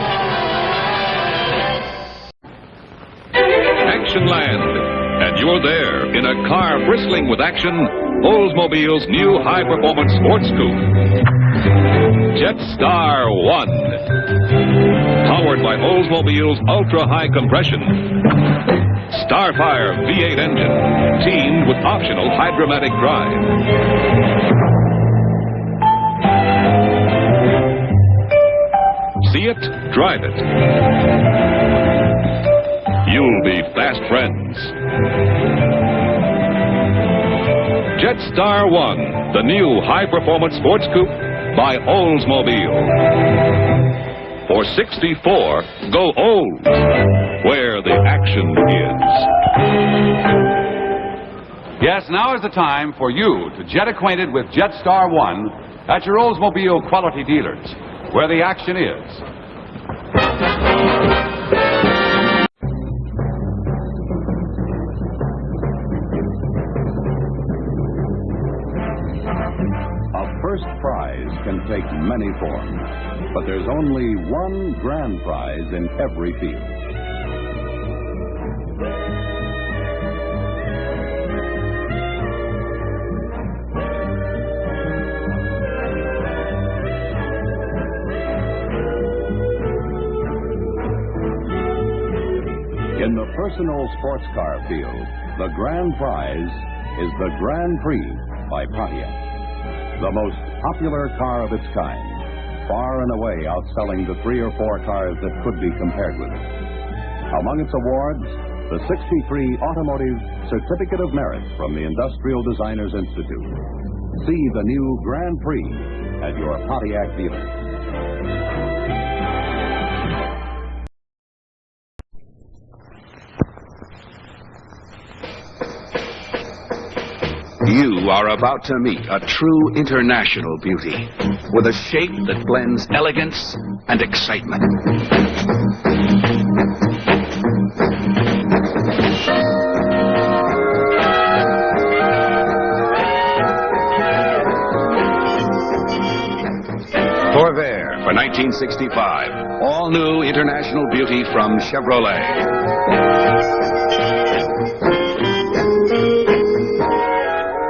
Action Land. And you're there in a car bristling with action, Oldsmobile's new high-performance sports coupe. Jetstar 1. Powered by Oldsmobile's ultra-high compression. Starfire V8 engine, teamed with optional hydromatic drive. See it, drive it. You'll be fast friends. Jetstar 1, the new high-performance sports coupe by Oldsmobile. For 64, go Olds, where the action is. Yes, now is the time for you to get acquainted with Jetstar 1 at your Oldsmobile quality dealers, where the action is. First prize can take many forms, but there's only one grand prize in every field. In the personal sports car field, the grand prize is the Grand Prix by Pontiac. The most popular car of its kind, far and away outselling the 3 or 4 cars that could be compared with it. Among its awards, the 63 Automotive Certificate of Merit from the Industrial Designers Institute. See the new Grand Prix at your Pontiac dealer. You are about to meet a true international beauty with a shape that blends elegance and excitement. Corvair for 1965. All new international beauty from Chevrolet.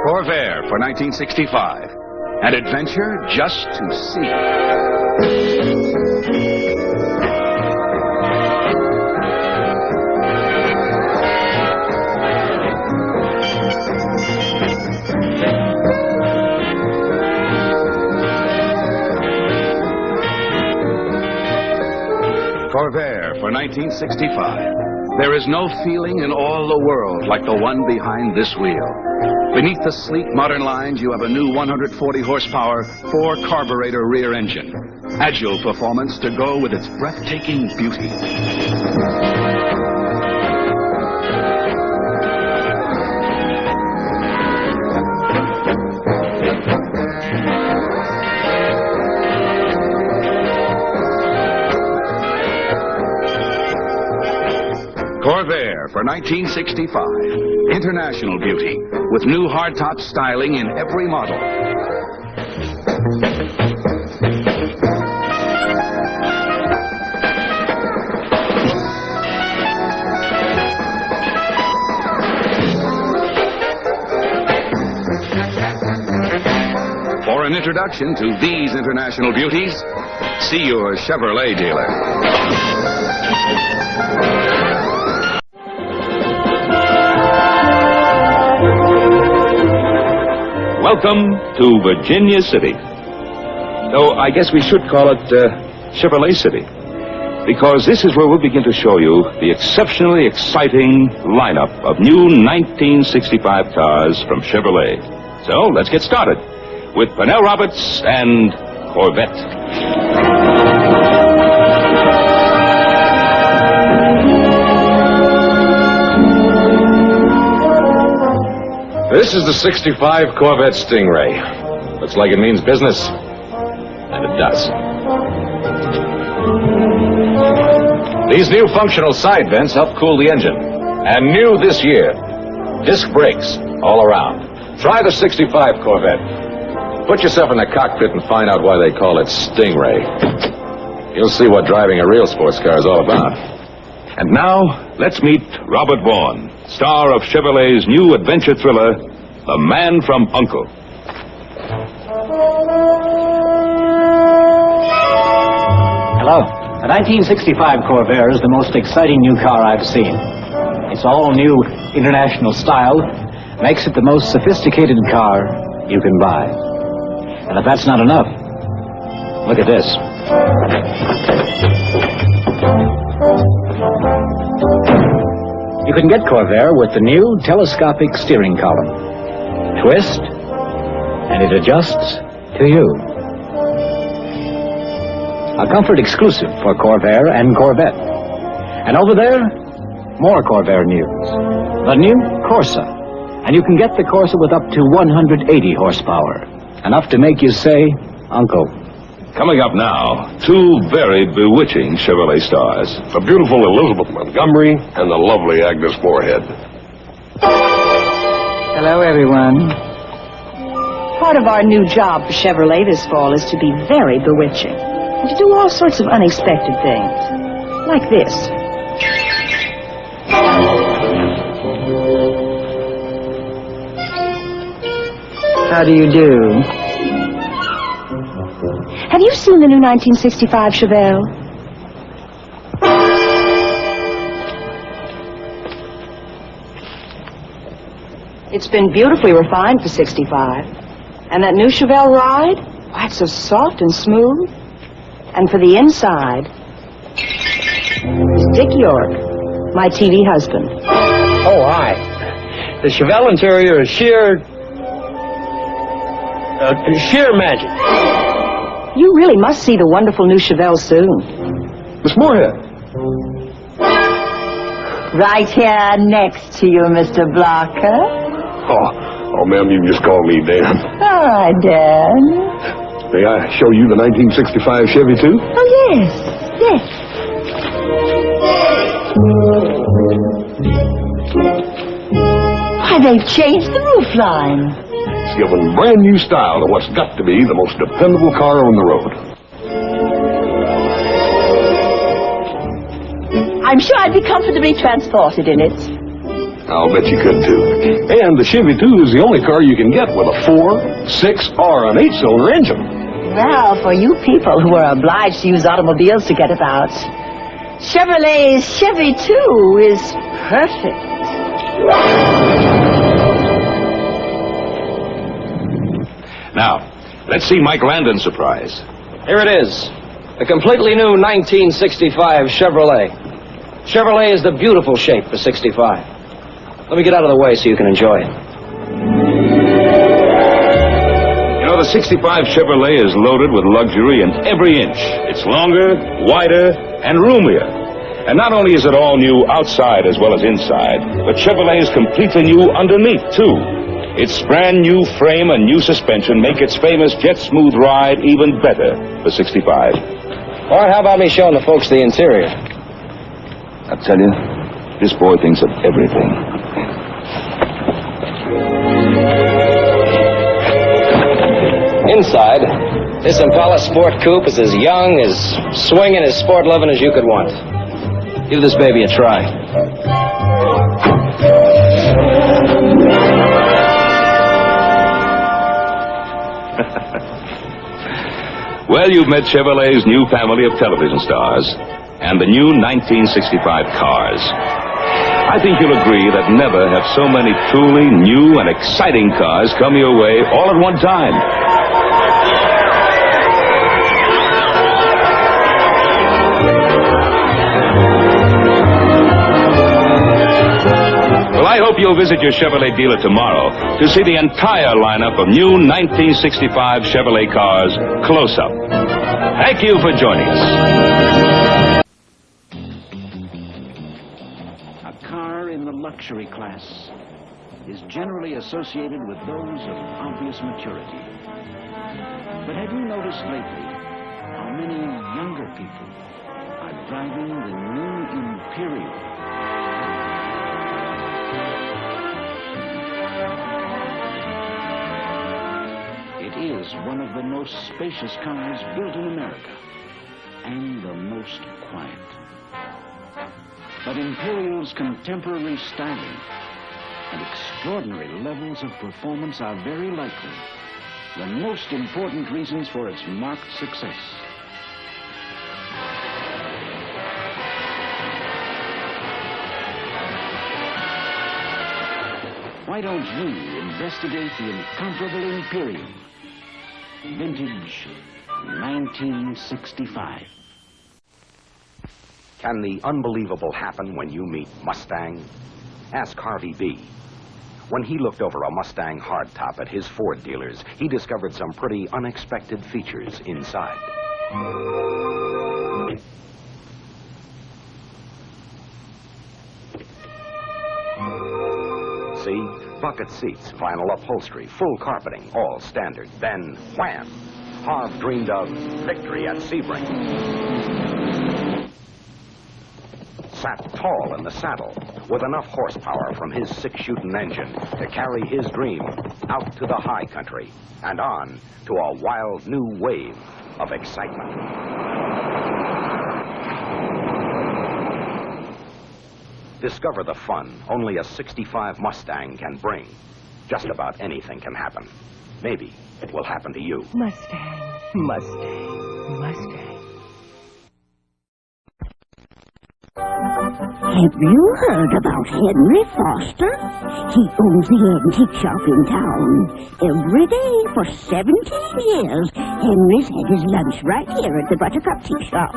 Corvair for 1965. An adventure just to see. Corvair for 1965. There is no feeling in all the world like the one behind this wheel. Beneath the sleek modern lines, you have a new 140 horsepower, 4-carburetor rear engine. Agile performance to go with its breathtaking beauty. Corvair for 1965. International beauty with new hardtop styling in every model. For an introduction to these international beauties, see your Chevrolet dealer. Welcome to Virginia City. Though I guess we should call it Chevrolet City, because this is where we'll begin to show you the exceptionally exciting lineup of new 1965 cars from Chevrolet. So let's get started with Pernell Roberts and Corvette. This is the 65 Corvette Stingray. Looks like it means business. And it does. These new functional side vents help cool the engine. And new this year, disc brakes all around. Try the 65 Corvette. Put yourself in the cockpit and find out why they call it Stingray. You'll see what driving a real sports car is all about. And now, let's meet Robert Vaughn, star of Chevrolet's new adventure thriller, The Man from U.N.C.L.E. Hello. The 1965 Corvair is the most exciting new car I've seen. Its all-new international style makes it the most sophisticated car you can buy. And if that's not enough, look at this. You can get Corvair with the new telescopic steering column. Twist, and it adjusts to you. A comfort exclusive for Corvair and Corvette. And over there, more Corvair news. The new Corsa. And you can get the Corsa with up to 180 horsepower. Enough to make you say, Uncle. Coming up now, two very bewitching Chevrolet stars. The beautiful Elizabeth Montgomery and the lovely Agnes Moorehead. Hello, everyone. Part of our new job for Chevrolet this fall is to be very bewitching. And to do all sorts of unexpected things. Like this. How do you do? Have you seen the new 1965 Chevelle? It's been beautifully refined for 65. And that new Chevelle ride? Why, it's so soft and smooth. And for the inside, it's Dick York, my TV husband. Oh, hi. The Chevelle interior is sheer magic. You really must see the wonderful new Chevelle soon. Miss Moorhead. Right here next to you, Mr. Blocker. Oh, ma'am, you can just call me Dan. All right, Dan. May I show you the 1965 Chevy, too? Oh, yes. Yes. Why, they've changed the roofline. It's given brand new style to what's got to be the most dependable car on the road. I'm sure I'd be comfortably transported in it. I'll bet you could, too. And the Chevy, too, is the only car you can get with a 4, 6, or an 8-cylinder engine. Well, for you people who are obliged to use automobiles to get about, Chevrolet's Chevy 2 is perfect. Now, let's see Mike Landon's surprise. Here it is. The completely new 1965 Chevrolet. Chevrolet is the beautiful shape for 65. Let me get out of the way so you can enjoy it. You know, the 65 Chevrolet is loaded with luxury in every inch. It's longer, wider, and roomier. And not only is it all new outside as well as inside, but Chevrolet is completely new underneath, too. Its brand new frame and new suspension make its famous jet smooth ride even better for 65. All right, how about me showing the folks the interior? I tell you, this boy thinks of everything. Inside, this Impala Sport Coupe is as young, as swinging, as sport-loving as you could want. Give this baby a try. Well, you've met Chevrolet's new family of television stars and the new 1965 cars. I think you'll agree that never have so many truly new and exciting cars come your way all at one time. Well, I hope you'll visit your Chevrolet dealer tomorrow to see the entire lineup of new 1965 Chevrolet cars close up. Thank you for joining us. A car in the luxury class is generally associated with those of obvious maturity. But have you noticed lately how many younger people are driving the new Imperial? It is one of the most spacious cars built in America, and the most quiet. But Imperial's contemporary styling and extraordinary levels of performance are very likely the most important reasons for its marked success. Why don't you investigate the incomparable Imperial, vintage 1965? Can the unbelievable happen when you meet Mustang? Ask Harvey B. When he looked over a Mustang hardtop at his Ford dealers, he discovered some pretty unexpected features inside. See? Bucket seats, vinyl upholstery, full carpeting, all standard. Then, wham! Harv dreamed of victory at Sebring. Sat tall in the saddle with enough horsepower from his 6-shooting engine to carry his dream out to the high country and on to a wild new wave of excitement. Discover the fun only a 65 Mustang can bring. Just about anything can happen. Maybe it will happen to you. Mustang, Mustang, Mustang. Have you heard about Henry Foster? He owns the antique shop in town. Every day for 17 years, Henry's had his lunch right here at the Buttercup Tea Shop.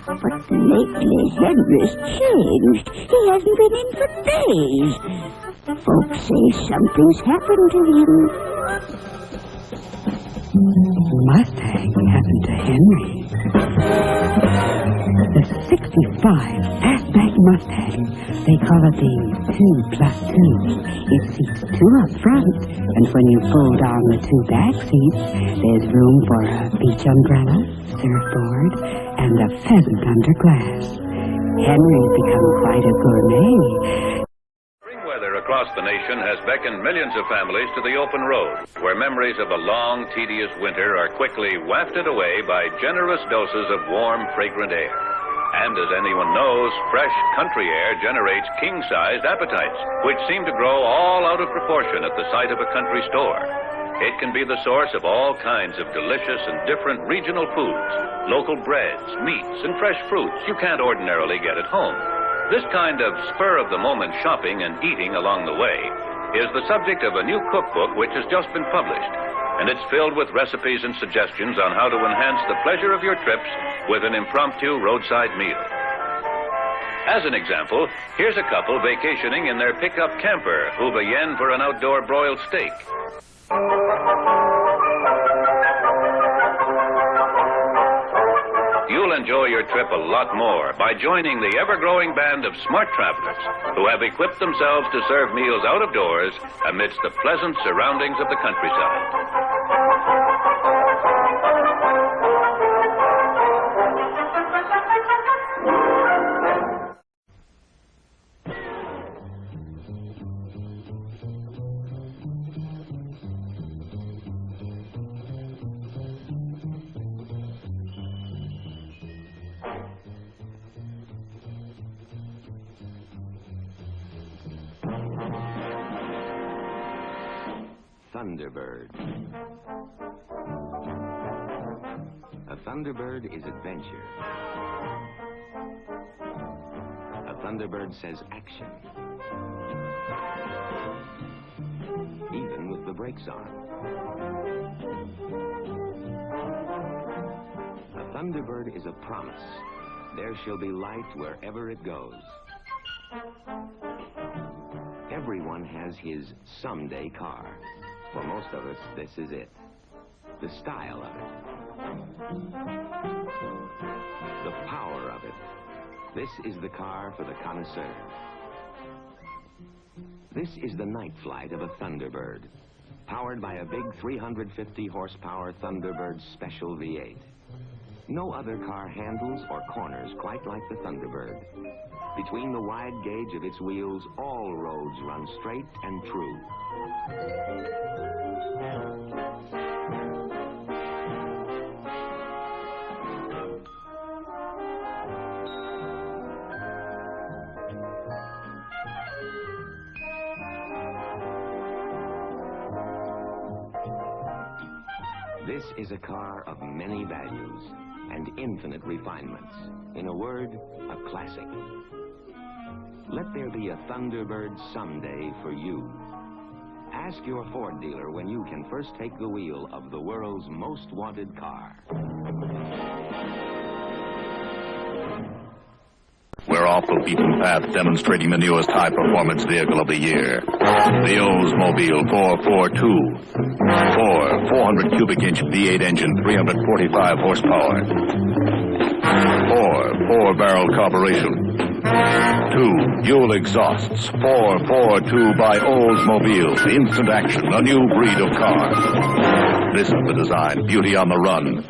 But lately, Henry's changed. He hasn't been in for days. Folks say something's happened to him. Mustang happened to Henry. The 65 Fastback Mustang. They call it the 2+2. It seats 2 up front, and when you fold down the 2 back seats, there's room for a beach umbrella, surfboard, and a pheasant under glass. Henry's become quite a gourmet. Across the nation has beckoned millions of families to the open road, where memories of a long, tedious winter are quickly wafted away by generous doses of warm, fragrant air. And as anyone knows, fresh country air generates king-sized appetites, which seem to grow all out of proportion at the sight of a country store. It can be the source of all kinds of delicious and different regional foods, local breads, meats, and fresh fruits you can't ordinarily get at home. This kind of spur-of-the-moment shopping and eating along the way is the subject of a new cookbook which has just been published, and it's filled with recipes and suggestions on how to enhance the pleasure of your trips with an impromptu roadside meal. As an example, here's a couple vacationing in their pickup camper who've a yen for an outdoor broiled steak. You'll enjoy your trip a lot more by joining the ever-growing band of smart travelers who have equipped themselves to serve meals out of doors amidst the pleasant surroundings of the countryside. Thunderbird. A Thunderbird is adventure. A Thunderbird says action. Even with the brakes on. A Thunderbird is a promise. There shall be light wherever it goes. Everyone has his someday car. For most of us, this is it. The style of it. The power of it. This is the car for the connoisseur. This is the night flight of a Thunderbird, powered by a big 350 horsepower Thunderbird Special V8. No other car handles or corners quite like the Thunderbird. Between the wide gauge of its wheels, all roads run straight and true. This is a car of many values and infinite refinements. In a word, a classic. Let there be a Thunderbird someday for you. Ask your Ford dealer when you can first take the wheel of the world's most wanted car. We're off the beaten path, demonstrating the newest high-performance vehicle of the year. The Oldsmobile 442. 400 cubic inch V8 engine, 345 horsepower. 4-barrel carburation. 2 dual exhausts. 442 by Oldsmobile. Instant action, a new breed of car. This is the design, beauty on the run.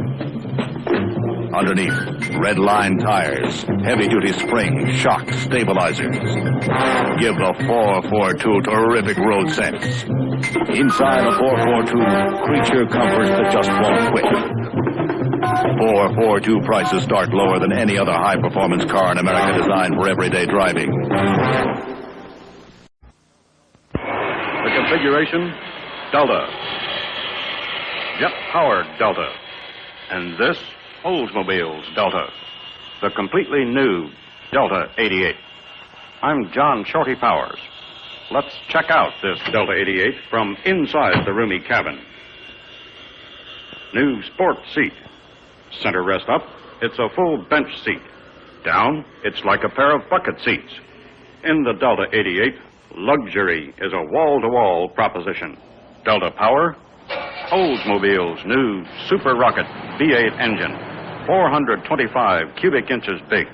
Underneath, red line tires, heavy-duty springs, shock stabilizers. Give the 442 terrific road sense. Inside the 442, creature comforts that just won't quit. 442 prices start lower than any other high-performance car in America designed for everyday driving. The configuration, Delta. Jet-powered Delta. And this, Oldsmobile's Delta. The completely new Delta 88. I'm John Shorty Powers. Let's check out this Delta 88 from inside the roomy cabin. New sport seat. Center rest up, it's a full bench seat. Down, it's like a pair of bucket seats. In the Delta 88, luxury is a wall-to-wall proposition. Delta Power, Oldsmobile's new Super Rocket V8 engine, 425 cubic inches big,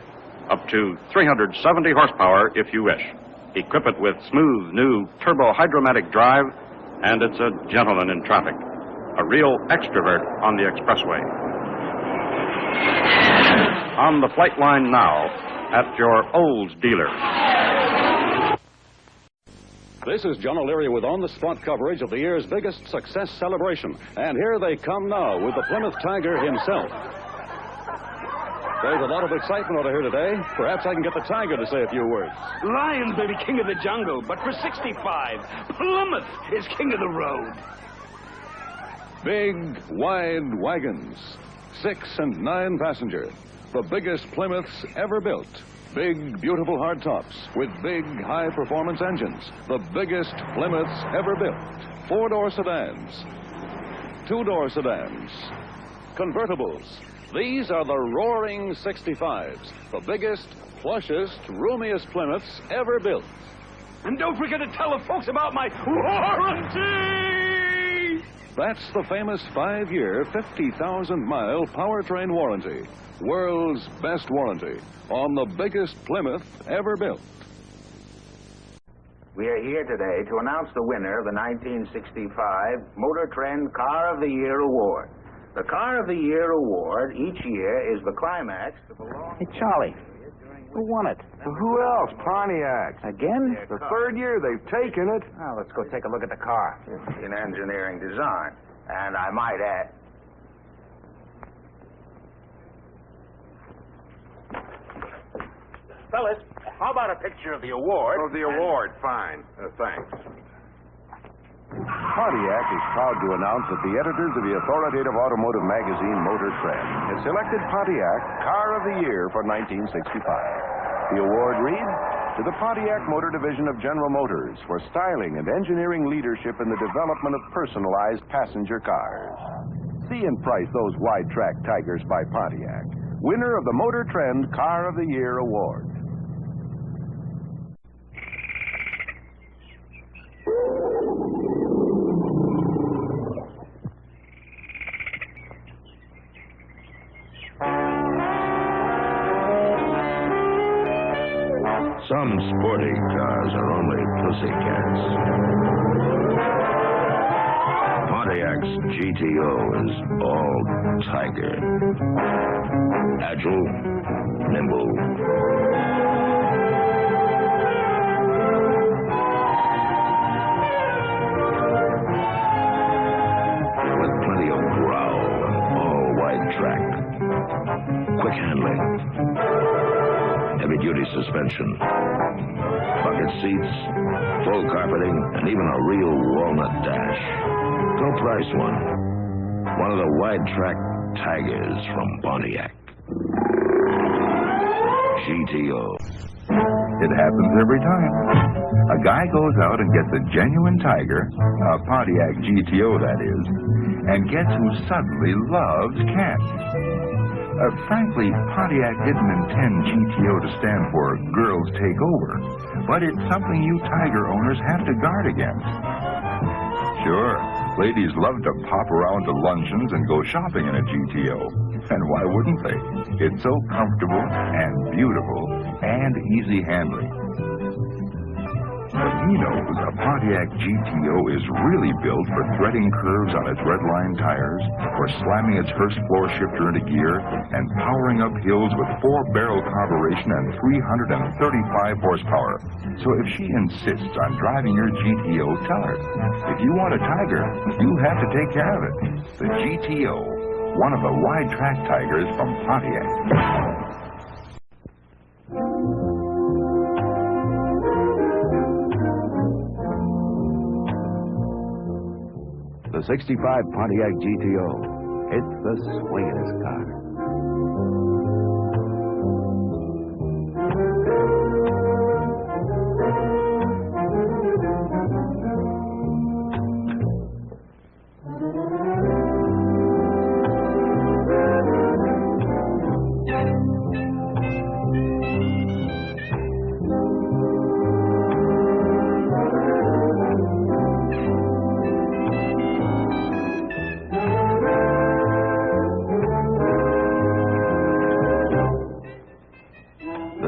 up to 370 horsepower if you wish. Equip it with smooth new turbo-hydromatic drive, and it's a gentleman in traffic, a real extrovert on the expressway. On the flight line now at your Olds dealer. This is John O'Leary with on-the-spot coverage of the year's biggest success celebration. And here they come now with the Plymouth Tiger himself. There's a lot of excitement over here today. Perhaps I can get the Tiger to say a few words. Lions may be king of the jungle, but for 65, Plymouth is king of the road. Big, wide wagons, 6 and 9 passenger. The biggest Plymouths ever built. Big, beautiful hardtops with big, high-performance engines. The biggest Plymouths ever built. 4-door sedans, 2-door sedans, convertibles. These are the roaring 65s. The biggest, plushest, roomiest Plymouths ever built. And don't forget to tell the folks about my warranty! That's the famous 5-year, 50,000-mile powertrain warranty. World's best warranty on the biggest Plymouth ever built. We are here today to announce the winner of the 1965 Motor Trend Car of the Year Award. The Car of the Year Award each year is the climax to belong... Hey, Charlie, who won it? Well, who else? Pontiac. Again? The third year they've taken it. Now, let's go take a look at the car in engineering design. And I might add... Fellas, how about a picture of the award? Oh, the award, fine. Thanks. Pontiac is proud to announce that the editors of the authoritative automotive magazine Motor Trend has selected Pontiac Car of the Year for 1965. The award reads, to the Pontiac Motor Division of General Motors for styling and engineering leadership in the development of personalized passenger cars. See and price those wide-track Tigers by Pontiac, winner of the Motor Trend Car of the Year Award. Some sporty cars are only pussycats. Pontiac's GTO is all tiger. Agile, nimble. With plenty of growl and all-wide track. Quick handling. Heavy-duty suspension, bucket seats, full carpeting, and even a real walnut dash. Go price one. One of the wide-track Tigers from Pontiac. GTO. It happens every time. A guy goes out and gets a genuine Tiger, a Pontiac GTO that is, and gets who suddenly loves cats. Frankly, Pontiac didn't intend GTO to stand for Girls Take Over, but it's something you Tiger owners have to guard against. Sure, ladies love to pop around to luncheons and go shopping in a GTO. And why wouldn't they? It's so comfortable and beautiful and easy handling. But he knows a Pontiac GTO is really built for threading curves on its redline tires, for slamming its first floor shifter into gear, and powering up hills with 4-barrel carburation and 335 horsepower. So if she insists on driving your GTO, tell her. If you want a Tiger, you have to take care of it. The GTO, one of the wide-track Tigers from Pontiac. The 65 Pontiac GTO. It's the swingingest car.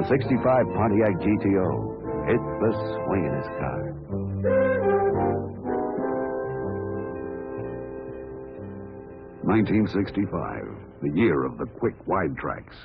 The 65 Pontiac GTO. It's the swingin'est car. 1965, the year of the quick wide tracks.